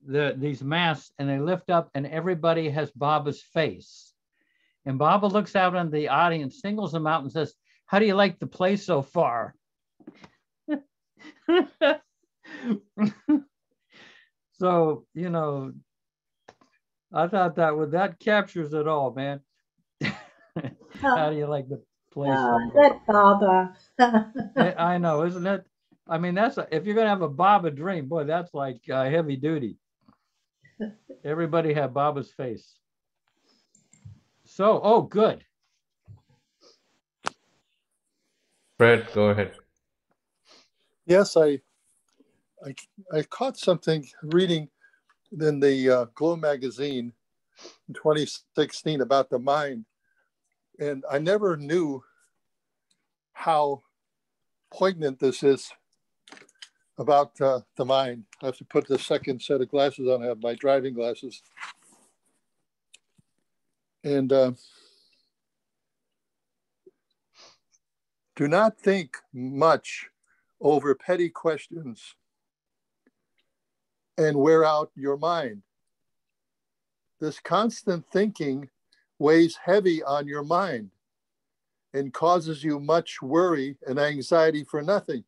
these masks and they lift up, and everybody has Baba's face. And Baba looks out on the audience, singles them out and says, how do you like the play so far? So, I thought that captures it all, man. How do you like the play so far? That Baba. I know, isn't it? I mean, if you're going to have a Baba dream, boy, that's like heavy duty. Everybody had Baba's face. So, good. Fred, go ahead. Yes, I caught something reading in the Glow magazine in 2016 about the mind, and I never knew how poignant this is about the mind. I have to put the second set of glasses on. I have my driving glasses. And do not think much over petty questions and wear out your mind. This constant thinking weighs heavy on your mind and causes you much worry and anxiety for nothing.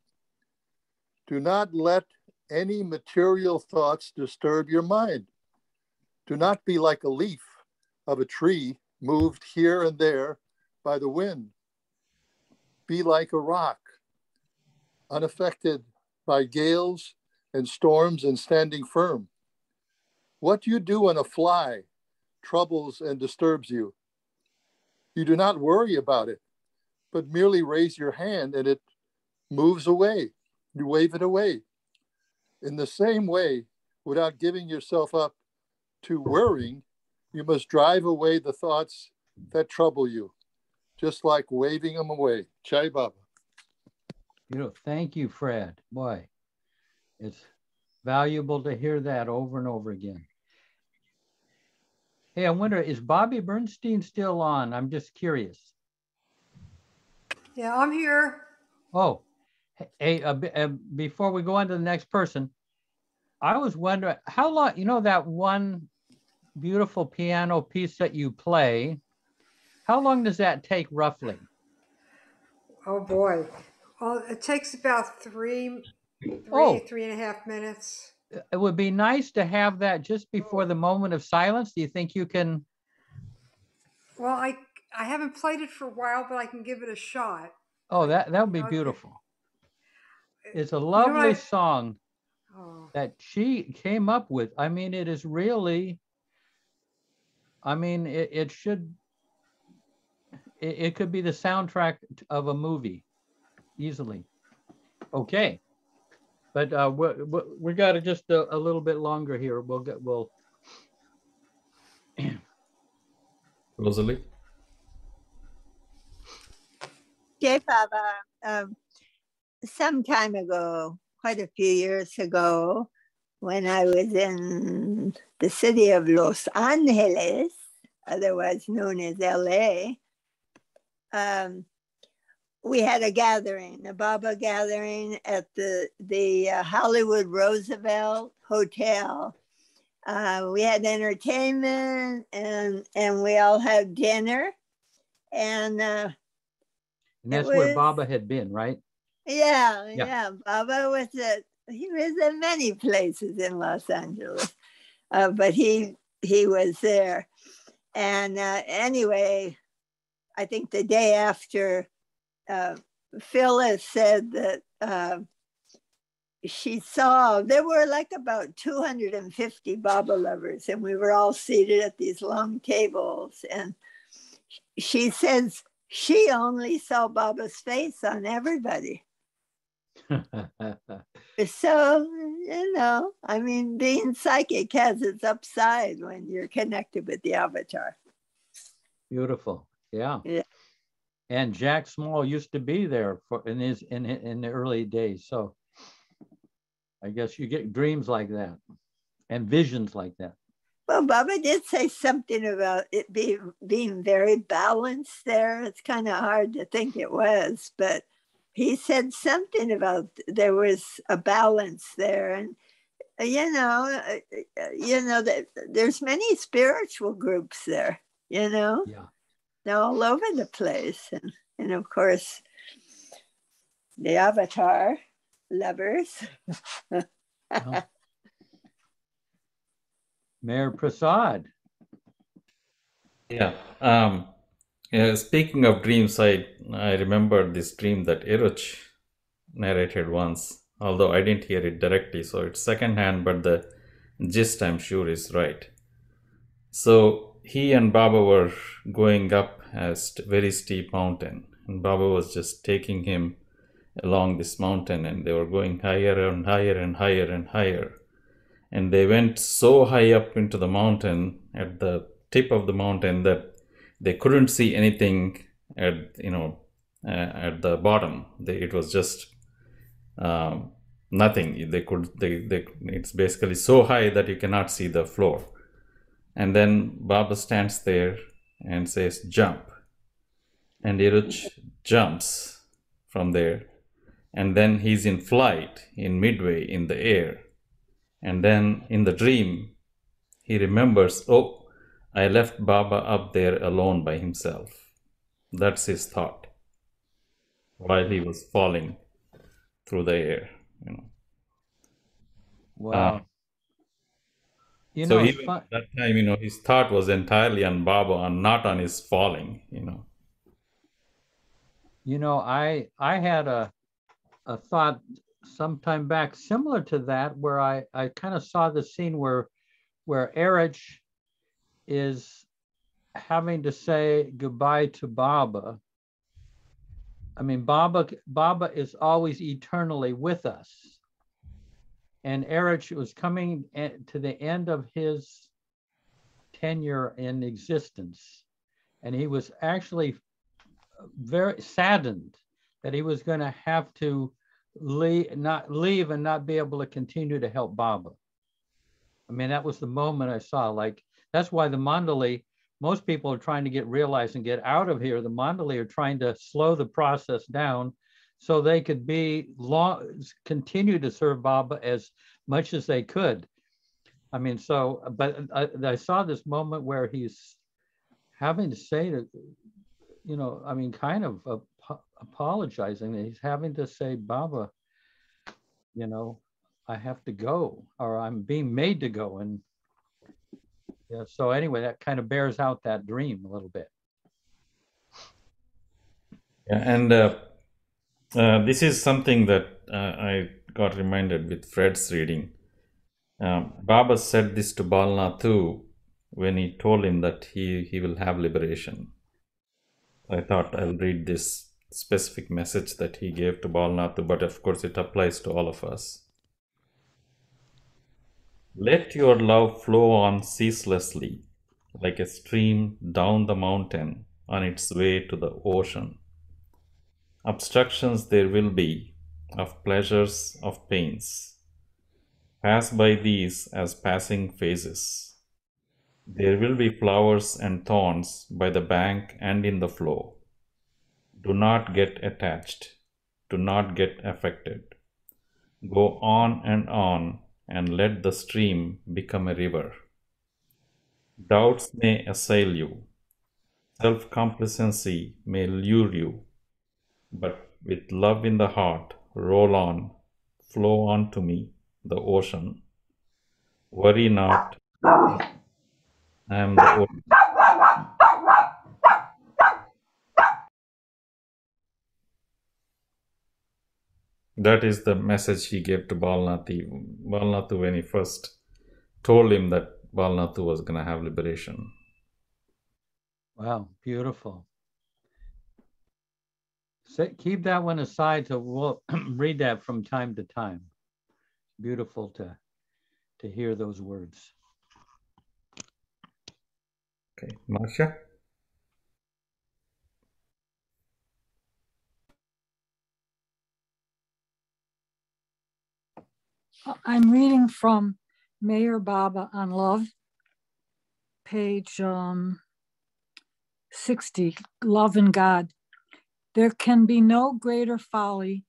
Do not let any material thoughts disturb your mind. Do not be like a leaf of a tree moved here and there by the wind. Be like a rock, unaffected by gales and storms and standing firm. What you do when a fly troubles and disturbs you, you do not worry about it, but merely raise your hand and it moves away. You wave it away. In the same way, without giving yourself up to worrying, you must drive away the thoughts that trouble you, just like waving them away. Chai Baba. Thank you, Fred. Boy, it's valuable to hear that over and over again. Hey, I wonder, is Bobby Bernstein still on? I'm just curious. Yeah, I'm here. Oh, hey, before we go on to the next person, I was wondering how long, that one beautiful piano piece that you play, how long does that take roughly? Oh boy. Well, it takes about three and a half minutes. It would be nice to have that just before the moment of silence. Do you think you can? Well, I haven't played it for a while, but I can give it a shot. Oh, that would be beautiful. It's a lovely song that she came up with. I mean, it is really, it could be the soundtrack of a movie easily. Okay. But we got to just a little bit longer here. We'll Rosalie? Jay Baba, some time ago, quite a few years ago, when I was in the city of Los Angeles, otherwise known as LA, we had a gathering, a Baba gathering at the Hollywood Roosevelt Hotel. We had entertainment and we all had dinner. And that's where Baba had been, right? Yeah. Baba was he was in many places in Los Angeles, but he was there. And anyway, I think the day after, Phyllis said that she saw, there were like about 250 Baba lovers, and we were all seated at these long tables. And she says she only saw Baba's face on everybody. So, I mean, being psychic has its upside when you're connected with the avatar. Beautiful. Yeah. Yeah. And Jack Small used to be there in the early days. So I guess you get dreams like that and visions like that. Well, Baba did say something about it being very balanced there. It's kind of hard to think it was, but he said something about there was a balance there. And, that there's many spiritual groups there, Yeah. They're all over the place. And of course, the avatar lovers. Mayor Prasad. Yeah. Speaking of dreams, I remember this dream that Iruch narrated once, although I didn't hear it directly, so it's secondhand, but the gist I'm sure is right. So he and Baba were going up a very steep mountain, and Baba was just taking him along this mountain, and they were going higher and higher and higher and higher. And they went so high up into the mountain, at the tip of the mountain, that they couldn't see anything at the bottom. It was just nothing. It's basically so high that you cannot see the floor. And then Baba stands there and says, "Jump." And Iruch jumps from there. And then he's in flight, in midway in the air. And then in the dream, he remembers, oh, I left Baba up there alone by himself. That's his thought while he was falling through the air. Wow. So even at that time, his thought was entirely on Baba and not on his falling. I had a thought sometime back similar to that, where I kind of saw the scene where Erich is having to say goodbye to Baba. I mean, Baba is always eternally with us. And Erich was coming to the end of his tenure in existence. And he was actually very saddened that he was going to have to leave and not be able to continue to help Baba. I mean, that was the moment I saw. Like, that's why the Mandali, most people are trying to realize and get out of here. The Mandali are trying to slow the process down so they could continue to serve Baba as much as they could. I mean, but I saw this moment where he's having to say to, kind of apologizing. He's having to say, Baba, I have to go, or I'm being made to go. And yeah, so anyway, that kind of bears out that dream a little bit. Yeah, and this is something that I got reminded with Fred's reading. Baba said this to Balnathu when he told him that he will have liberation. I thought I'll read this specific message that he gave to Balnathu, but of course it applies to all of us. Let your love flow on ceaselessly, like a stream down the mountain on its way to the ocean. Obstructions there will be, of pleasures, of pains. Pass by these as passing phases. There will be flowers and thorns by the bank and in the flow. Do not get attached. Do not get affected. Go on and let the stream become a river. Doubts may assail you. Self-complacency may lure you. But with love in the heart, roll on, flow on to me, the ocean. Worry not, I am the ocean. That is the message he gave to Balnathu when he first told him that Balnathu was going to have liberation. Wow, beautiful. Keep that one aside, so we'll read that from time to time. Beautiful to hear those words. Okay, Marcia? I'm reading from Mayor Baba on Love, page 60, Love and God. There can be no greater folly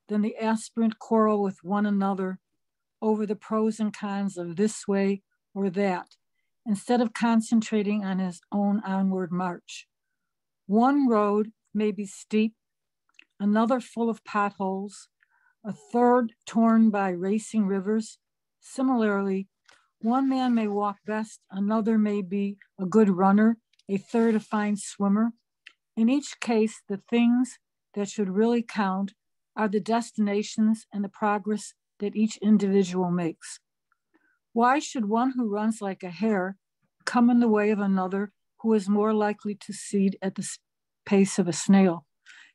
than the aspirant quarrel with one another over the pros and cons of this way or that, instead of concentrating on his own onward march. One road may be steep, another full of potholes, a third torn by racing rivers. Similarly, one man may walk best, another may be a good runner, a third a fine swimmer. In each case, the things that should really count are the destinations and the progress that each individual makes. Why should one who runs like a hare come in the way of another who is more likely to succeed at the pace of a snail?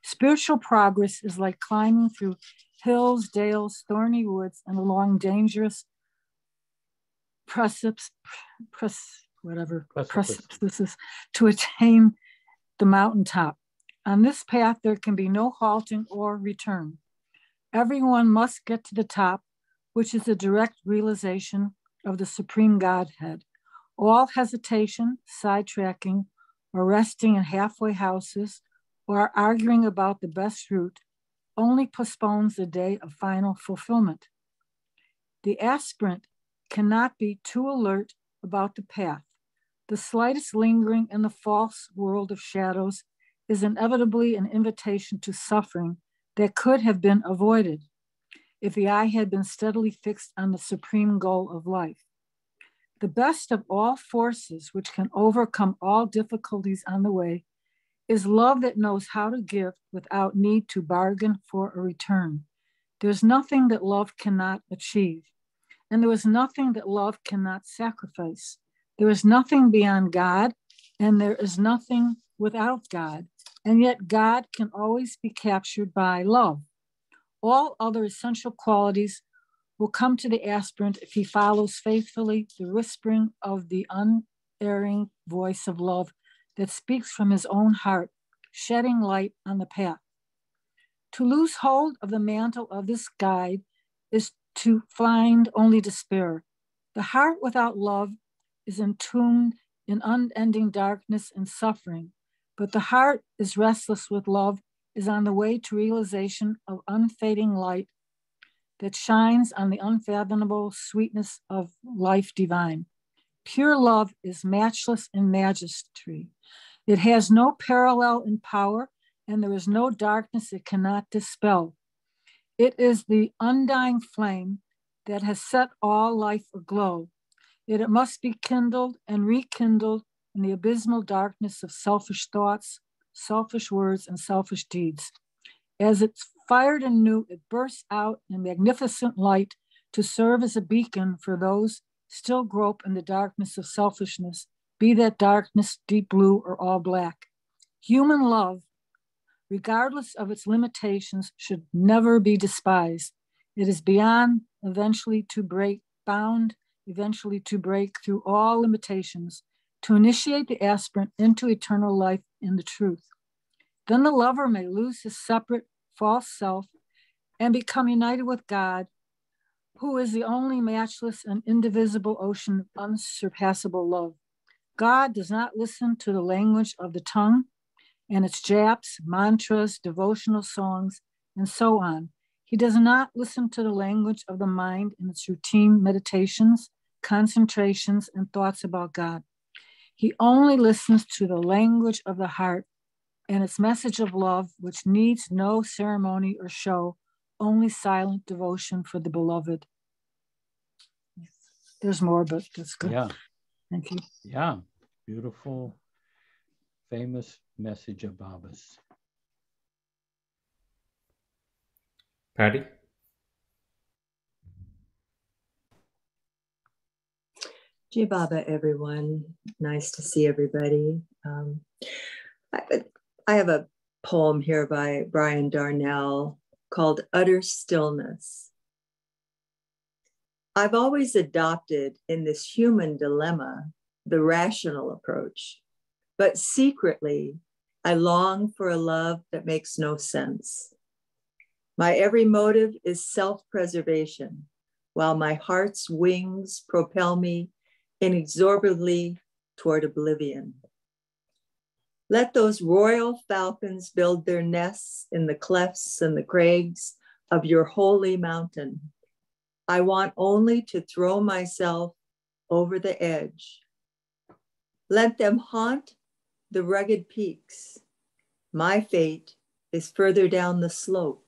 Spiritual progress is like climbing through hills, dales, thorny woods, and along dangerous precipices to attain the mountaintop. On this path, there can be no halting or return. Everyone must get to the top, which is a direct realization of the Supreme Godhead. All hesitation, sidetracking, or resting in halfway houses, or arguing about the best route only postpones the day of final fulfillment. The aspirant cannot be too alert about the path. The slightest lingering in the false world of shadows is inevitably an invitation to suffering that could have been avoided if the eye had been steadily fixed on the supreme goal of life. The best of all forces which can overcome all difficulties on the way is love that knows how to give without need to bargain for a return. There's nothing that love cannot achieve, and there is nothing that love cannot sacrifice. There is nothing beyond God, and there is nothing without God, and yet God can always be captured by love. All other essential qualities will come to the aspirant if he follows faithfully the whispering of the unerring voice of love that speaks from his own heart, shedding light on the path. To lose hold of the mantle of this guide is to find only despair. The heart without love is entombed in unending darkness and suffering, but the heart is restless with love, is on the way to realization of unfading light that shines on the unfathomable sweetness of life divine. Pure love is matchless in majesty. It has no parallel in power, and there is no darkness it cannot dispel. It is the undying flame that has set all life aglow. Yet it must be kindled and rekindled in the abysmal darkness of selfish thoughts, selfish words, and selfish deeds. As it's fired anew, it bursts out in magnificent light to serve as a beacon for those still grope in the darkness of selfishness, be that darkness deep blue or all black. Human love, regardless of its limitations, should never be despised. It is beyond eventually to break bound. eventually to break through all limitations, to initiate the aspirant into eternal life in the truth. Then the lover may lose his separate false self and become united with God, who is the only matchless and indivisible ocean of unsurpassable love. God does not listen to the language of the tongue and its japs, mantras, devotional songs, and so on. He does not listen to the language of the mind and its routine meditations, concentrations, and thoughts about God. He only listens to the language of the heart and its message of love, which needs no ceremony or show, only silent devotion for the beloved. There's more, but that's good. Yeah. Thank you. Yeah. Beautiful, famous message of Baba's. Patty? Jai Baba, everyone. Nice to see everybody. I have a poem here by Brian Darnell called Utter Stillness. I've always adopted in this human dilemma the rational approach, but secretly I long for a love that makes no sense. My every motive is self-preservation, while my heart's wings propel me inexorably toward oblivion. Let those royal falcons build their nests in the clefts and the crags of your holy mountain. I want only to throw myself over the edge. Let them haunt the rugged peaks. My fate is further down the slope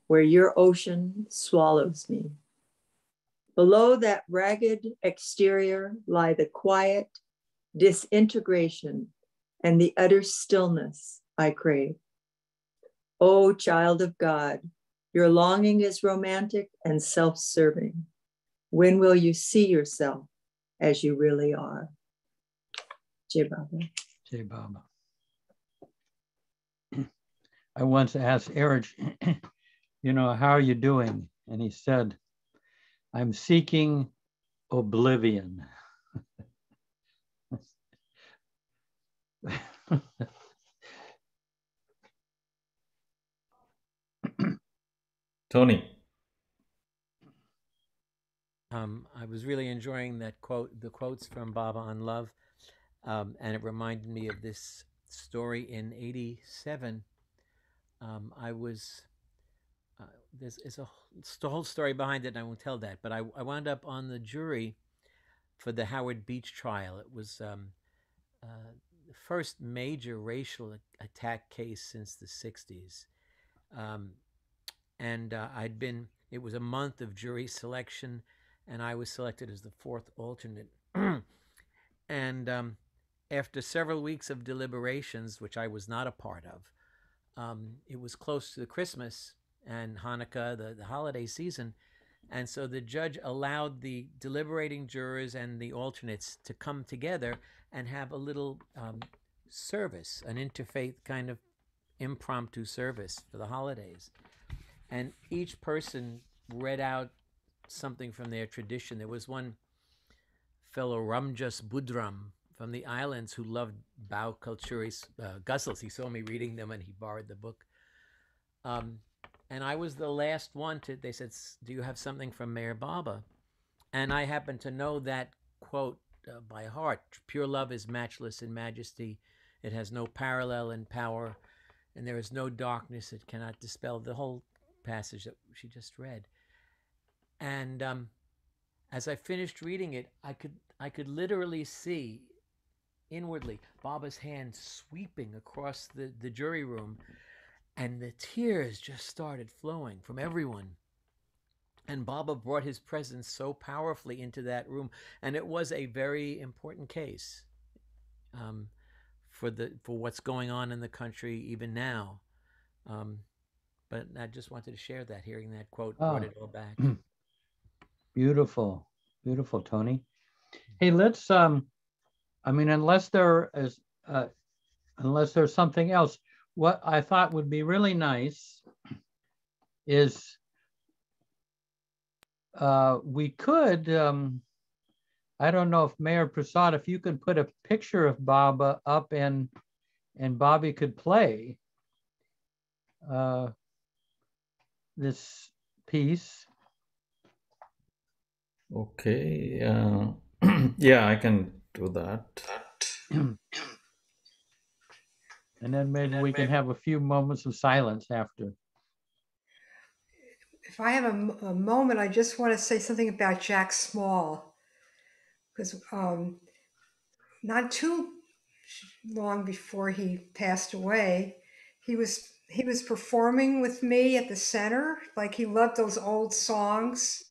where your ocean swallows me. Below that ragged exterior lie the quiet disintegration and the utter stillness I crave. O child of God, your longing is romantic and self-serving. When will you see yourself as you really are? Jai Baba. Jai Baba. I once asked Eric, how are you doing? And he said, I'm seeking oblivion. Tony. I was really enjoying that quote, the quotes from Baba on love, and it reminded me of this story in '87. I was there's a whole story behind it, and I won't tell that. But I wound up on the jury for the Howard Beach trial. It was the first major racial attack case since the '60s, and it was a month of jury selection, and I was selected as the fourth alternate. And after several weeks of deliberations, which I was not a part of, it was close to the Christmas and Hanukkah, the holiday season. And so the judge allowed the deliberating jurors and the alternates to come together and have a little service, an interfaith kind of impromptu service for the holidays. And each person read out something from their tradition. There was one fellow, Ramjas Budram, from the islands, who loved Bau Kulturi's ghazals. He saw me reading them and he borrowed the book. And I was the last one they said, do you have something from Mayor Baba? And I happened to know that quote by heart. Pure love is matchless in majesty. It has no parallel in power, and there is no darkness it cannot dispel. The whole passage that she just read. And as I finished reading it, I could literally see inwardly Baba's hand sweeping across the jury room, and the tears just started flowing from everyone. And Baba brought his presence so powerfully into that room, and it was a very important case for what's going on in the country even now. But I just wanted to share that. Hearing that quote brought it all back. Beautiful, beautiful, Tony. Hey, let's. Unless there's something else, what I thought would be really nice is we could I don't know if Mayor Prasad, if you could put a picture of Baba up and Bobby could play this piece. Okay. Yeah, I can do that. And then maybe we can have a few moments of silence after. If I have a moment, I just want to say something about Jack Small, because not too long before he passed away, he was performing with me at the center. Like, he loved those old songs,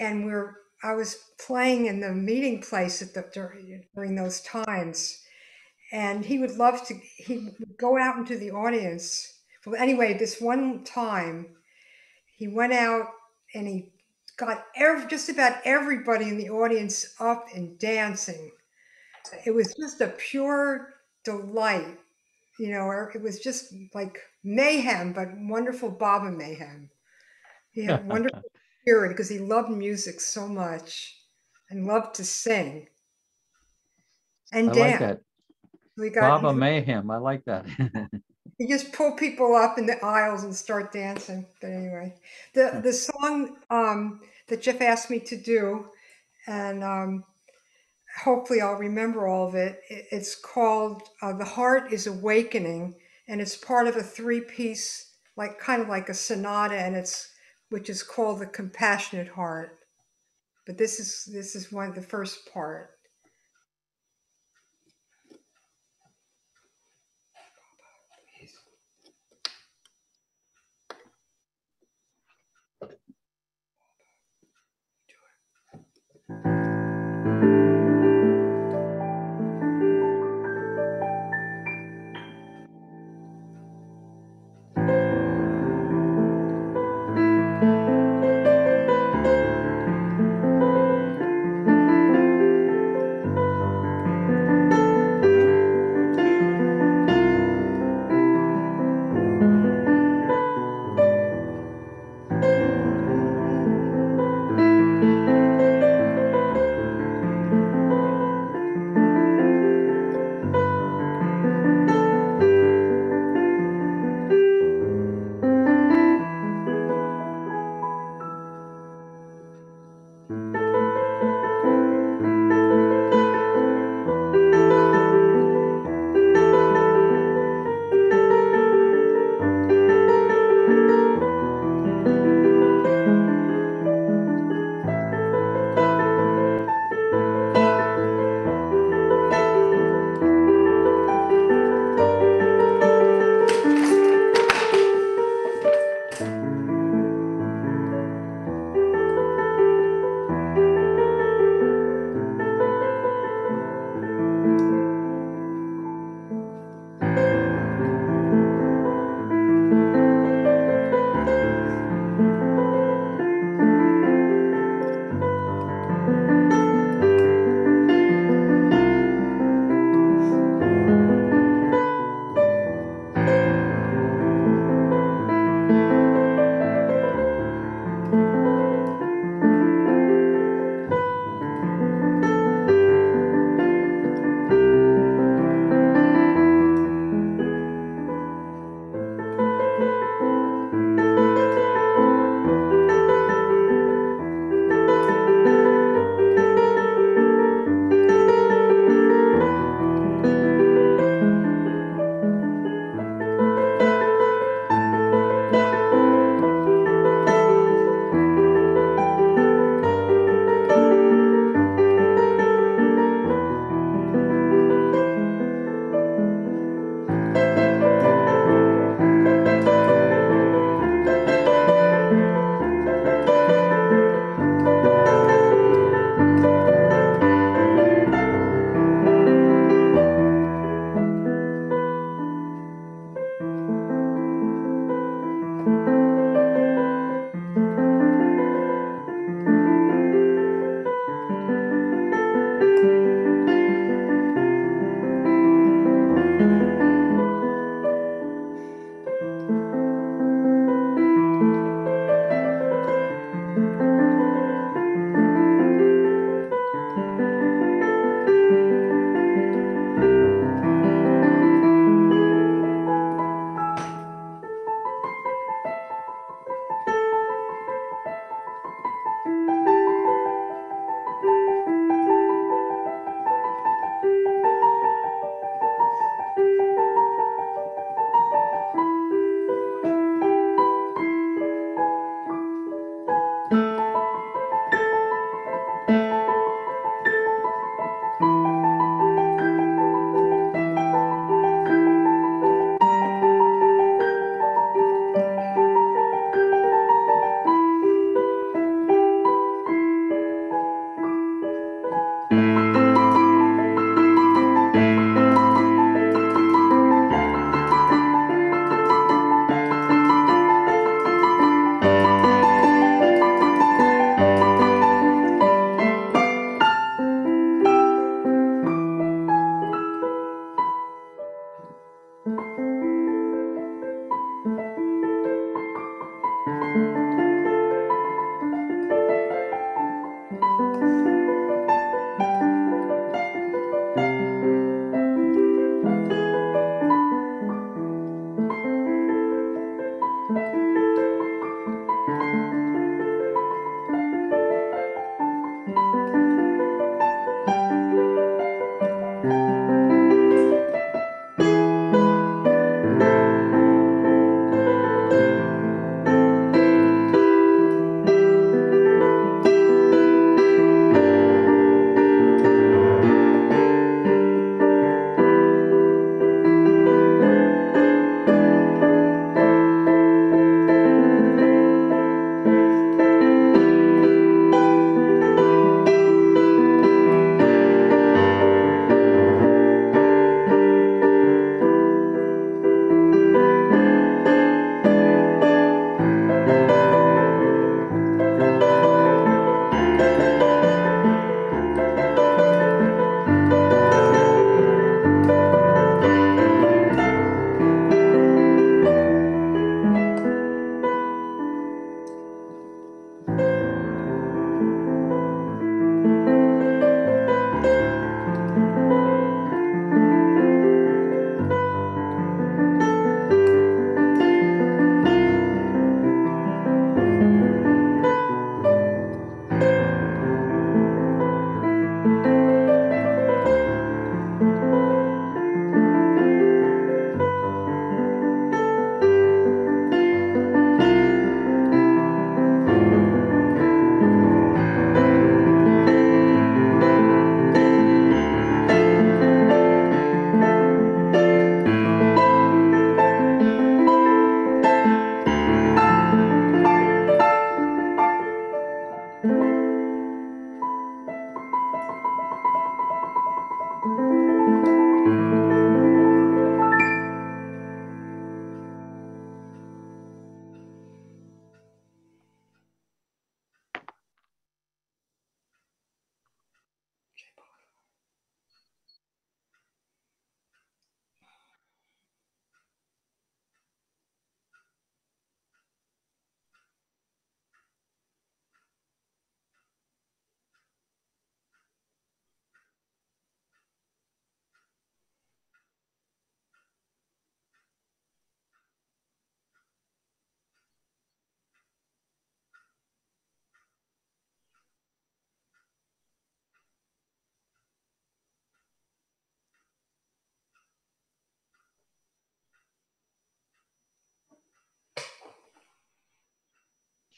and I was playing in the meeting place during those times, and he would go out into the audience. Well, anyway, this one time he went out and he got just about everybody in the audience up and dancing. It was just a pure delight. It was just like mayhem, but wonderful Baba mayhem. He had wonderful spirit because he loved music so much and loved to sing and I dance. like that. We Baba Mayhem. I like that. He just pull people up in the aisles and start dancing. But anyway, the song that Jeff asked me to do, and hopefully I'll remember all of it. It's called "The Heart Is Awakening," and it's part of a three-piece, kind of like a sonata, and which is called "The Compassionate Heart." But this is one of the first part.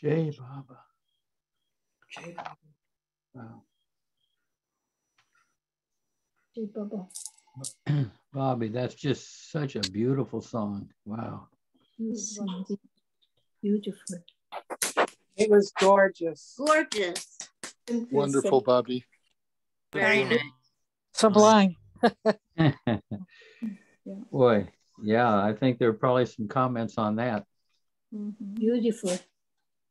Jai Baba. Jai Baba. Wow. Jai Baba. Bobby, that's just such a beautiful song. Wow. Beautiful. It was gorgeous. Gorgeous. Wonderful, Bobby. Very nice. Sublime. Boy, yeah, I think there are probably some comments on that. Beautiful.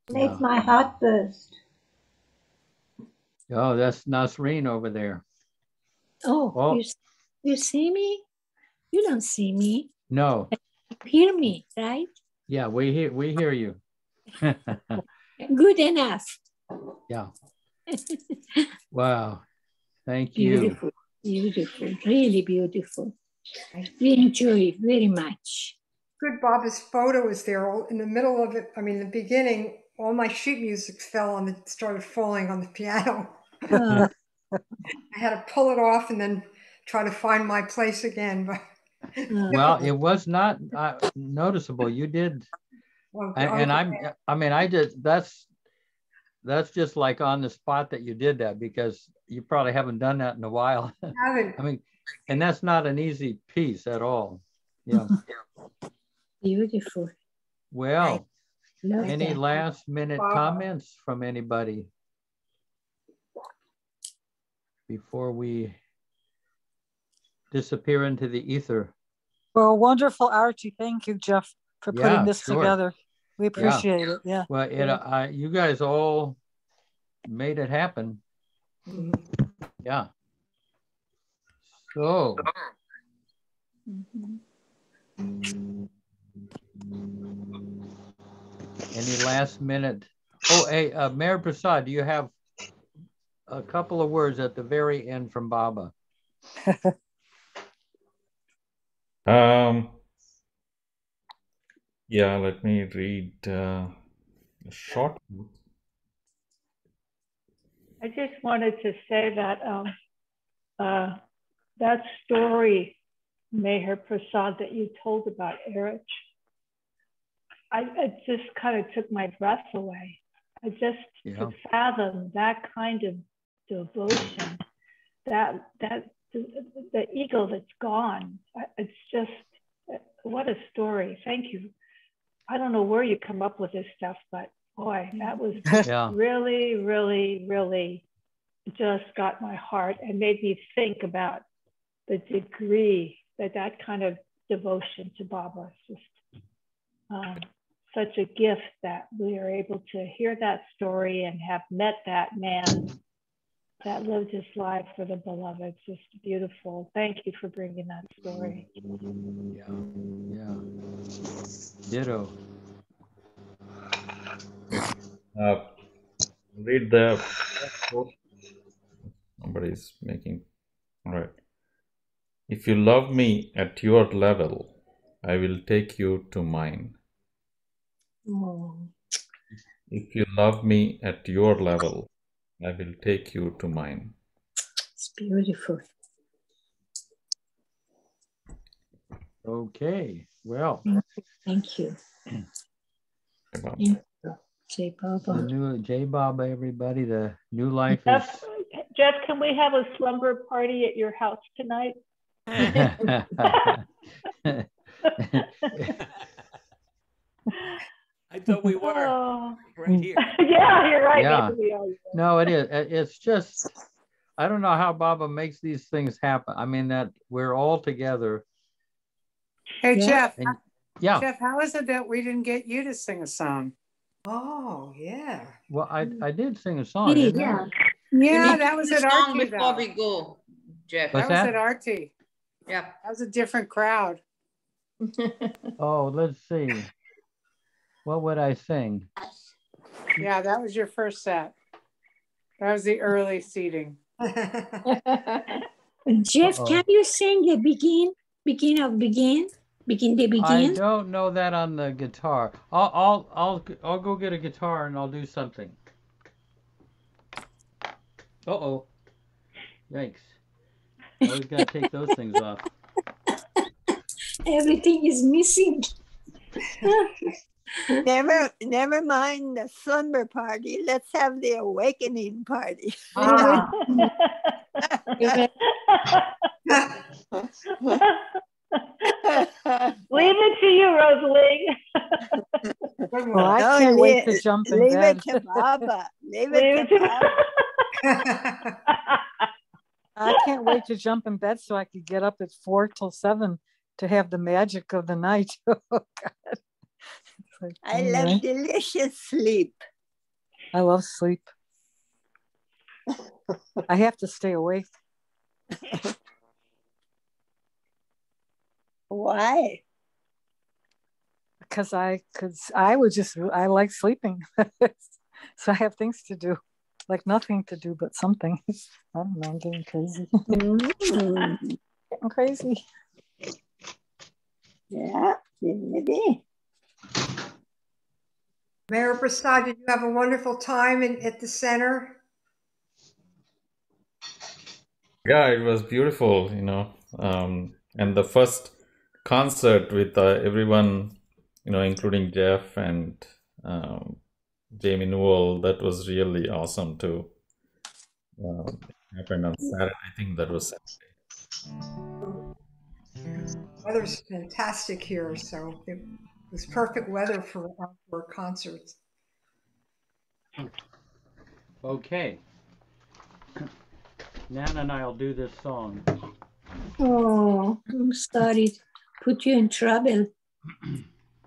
Make my heart burst. Oh, that's Nasreen over there. Oh, Oh. you see me? You don't see me. No. You hear me, right? Yeah, we hear you. Good enough. Yeah. Wow. Thank you. Beautiful, beautiful, really beautiful. We enjoy it very much. Good. Baba's photo is there all in the middle of it. I mean, the beginning, all my sheet music started falling on the piano. I had to pull it off and then try to find my place again. But Well, it was not noticeable. You did. And I did. That's just like on the spot that you did that, because you probably haven't done that in a while. I mean, and that's not an easy piece at all. Yeah. Beautiful. Well, any that. last minute comments from anybody before we disappear into the ether? Well, wonderful, Archie. Thank you, Jeff, for putting this together. We appreciate it. Yeah. Well, you guys all made it happen. Yeah. So. Any last minute? Oh, hey, Mayor Prasad, do you have a couple of words at the very end from Baba? Yeah, let me read a short. I just wanted to say that that story, Meher Prasad, that you told about Erich, it just kind of took my breath away. I just to fathom that kind of devotion, that the ego that's gone. It's just, what a story. Thank you. I don't know where you come up with this stuff, but boy, that was really, really, really just got my heart and made me think about the degree that kind of devotion to Baba is just such a gift that we are able to hear that story and have met that man that lived his life for the beloved. It's just beautiful. Thank you for bringing that story. Yeah. Ditto. Read the. Somebody's making. All right. If you love me at your level, I will take you to mine. Oh. If you love me at your level, I will take you to mine. It's beautiful. Okay. Well. Thank you. Thank you. Jai Baba. The new Jai Baba, everybody. The new life Jeff, can we have a slumber party at your house tonight? I thought we were right here. Yeah, you're right. Yeah. No, it is. It's just, I don't know how Baba makes these things happen. I mean, that we're all together. Hey, Jeff. And, yeah. Jeff, how is it that we didn't get you to sing a song? Oh, yeah. Well, I did sing a song. Didn't I? Yeah, that was at Artie. Before we go, Jeff. What's That was that? at Artie. Yeah. That was a different crowd. Oh, let's see. What would I sing? Yeah, that was your first set. That was the early seating. Jeff, can you sing the begin the begin? I don't know that on the guitar. I'll go get a guitar and I'll do something. Uh-oh. Yikes. I always gotta take those things off. Everything is missing. Never mind the slumber party. Let's have the awakening party. Ah. Leave it to you, Rosalie. Well, I can't wait to jump in leave bed. it to Baba. Leave it to Baba. I can't wait to jump in bed so I could get up at 4 till 7 to have the magic of the night. Oh, God. Like, I love delicious sleep. I love sleep. I have to stay awake. Why? Because I like sleeping. So I have things to do, like nothing to do, but something. I don't know, I'm getting crazy. I'm crazy. Yeah, maybe. Mayor Prasad, did you have a wonderful time at the center? Yeah, it was beautiful, and the first concert with everyone, including Jeff and Jamie Newell, that was really awesome too. It happened on Saturday. I think that was Saturday. Weather's fantastic here, so it was perfect weather for outdoor concerts. Okay. Nana and I'll do this song. Oh, I'm sorry. Put you in trouble.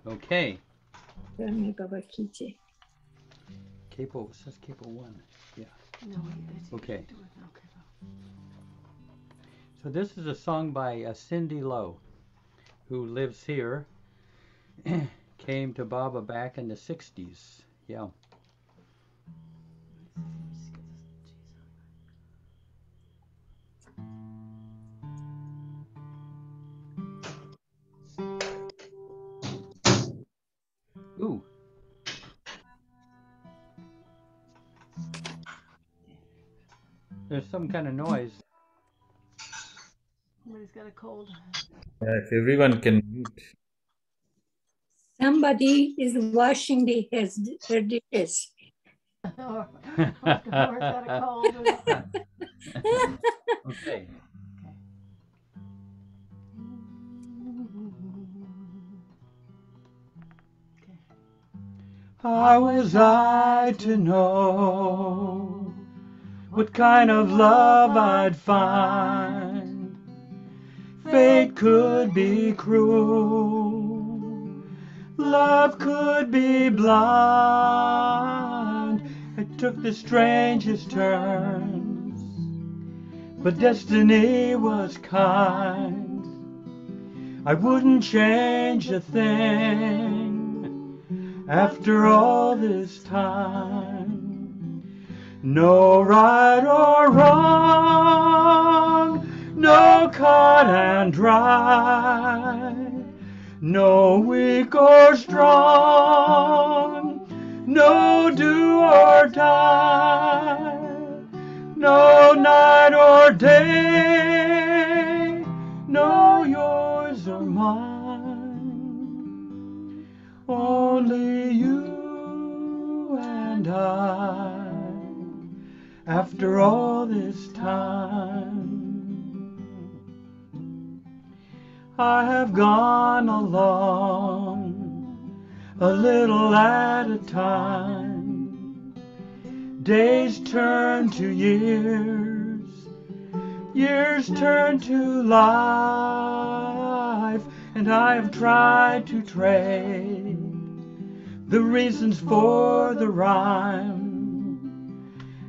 Okay. Baba Kije. Capo, it says Capo 1. Yeah. No, okay. So this is a song by Cindy Lowe, who lives here. Came to Baba back in the 60s. Yeah. Ooh. There's some kind of noise. Somebody's got a cold. If everyone can mute. Somebody is washing her dishes. Or got a cold. Okay. How was I to know what kind of love I'd find? Fate could be cruel, love could be blind. It took the strangest turns, but destiny was kind. I wouldn't change a thing after all this time. No right or wrong, no cut and dry, no weak or strong, no do or die, no night or day, no yours or mine. Only you and I, after all this time. I have gone along, a little at a time. Days turn to years, years turn to life, and I have tried to trade the reasons for the rhyme,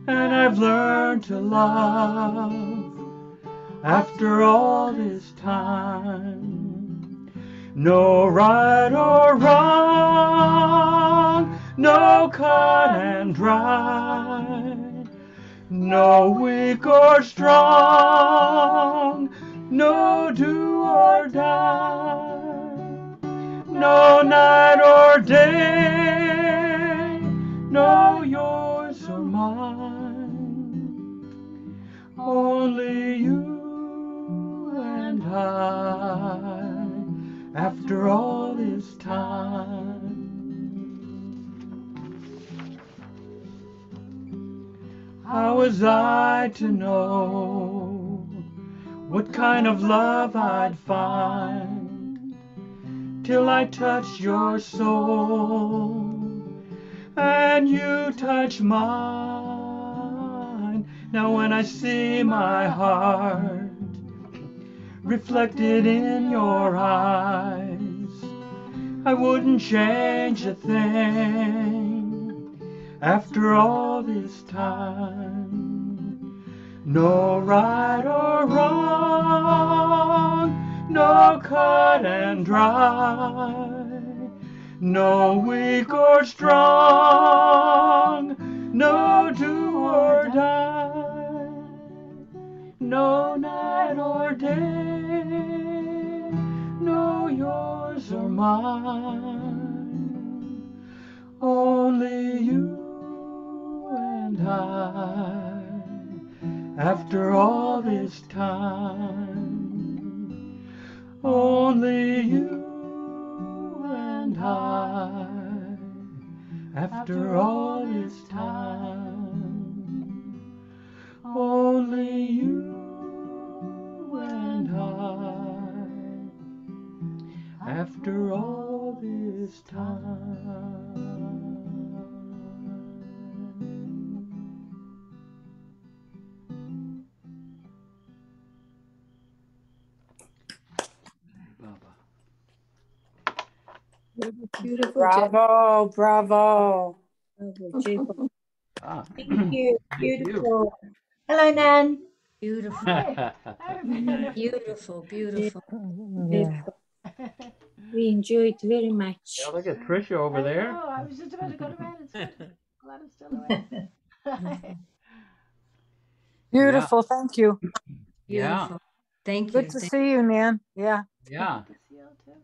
and I've learned to love after all this time. No right or wrong, no cut and dry, no weak or strong, no do or die, no night or day, no yours or mine. Only you and I, after all this time. How was I to know what kind of love I'd find till I touched your soul and you touched mine? Now when I see my heart reflected in your eyes, I wouldn't change a thing after all this time. No right or wrong, no cut and dry, no weak or strong, no do or die, no night or day, no yours or mine, only you and I, after all this time, only you and I, after all this time, only you and I, after all this time. Beautiful, Bravo, bravo. Ah. Thank you. Thank Beautiful. Hello, Nan. Beautiful. Beautiful, beautiful. Beautiful. We enjoyed very much. Yeah, look at Trisha over there. Oh, I was just about to go to bed. It's good. Glad I'm still awake. Beautiful. Thank you. Yeah. Thank Good to see you, Nan. Yeah. Yeah.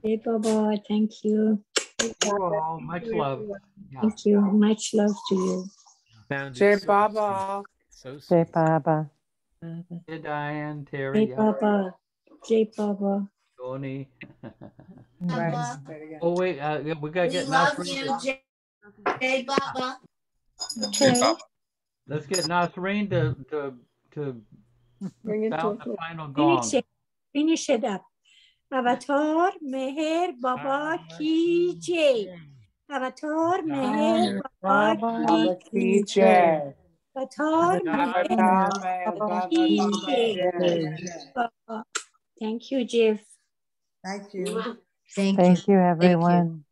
Hey, Baba, thank you. You all, much love. Yeah. Thank you. Much love to you. Found Jay it so Baba. so Jai sweet. Baba. Hey, Diane, Terry. Hey, Yeah. Baba. Jay Baba. Tony. Right. Oh, wait. Yeah, we got to get Nasreen. Jay Baba. Okay. Let's get Nasreen to Bring it to sound a the final Finish gong. it. Finish it up. Avatar Meher Baba Ki Jai. Avatar Meher Baba Baba Ki Ki Jai. Jai. Avatar Meher Baba Ki Ki Jai. Jai. Thank you, Jeff. Thank you. Thank you. Thank you, everyone.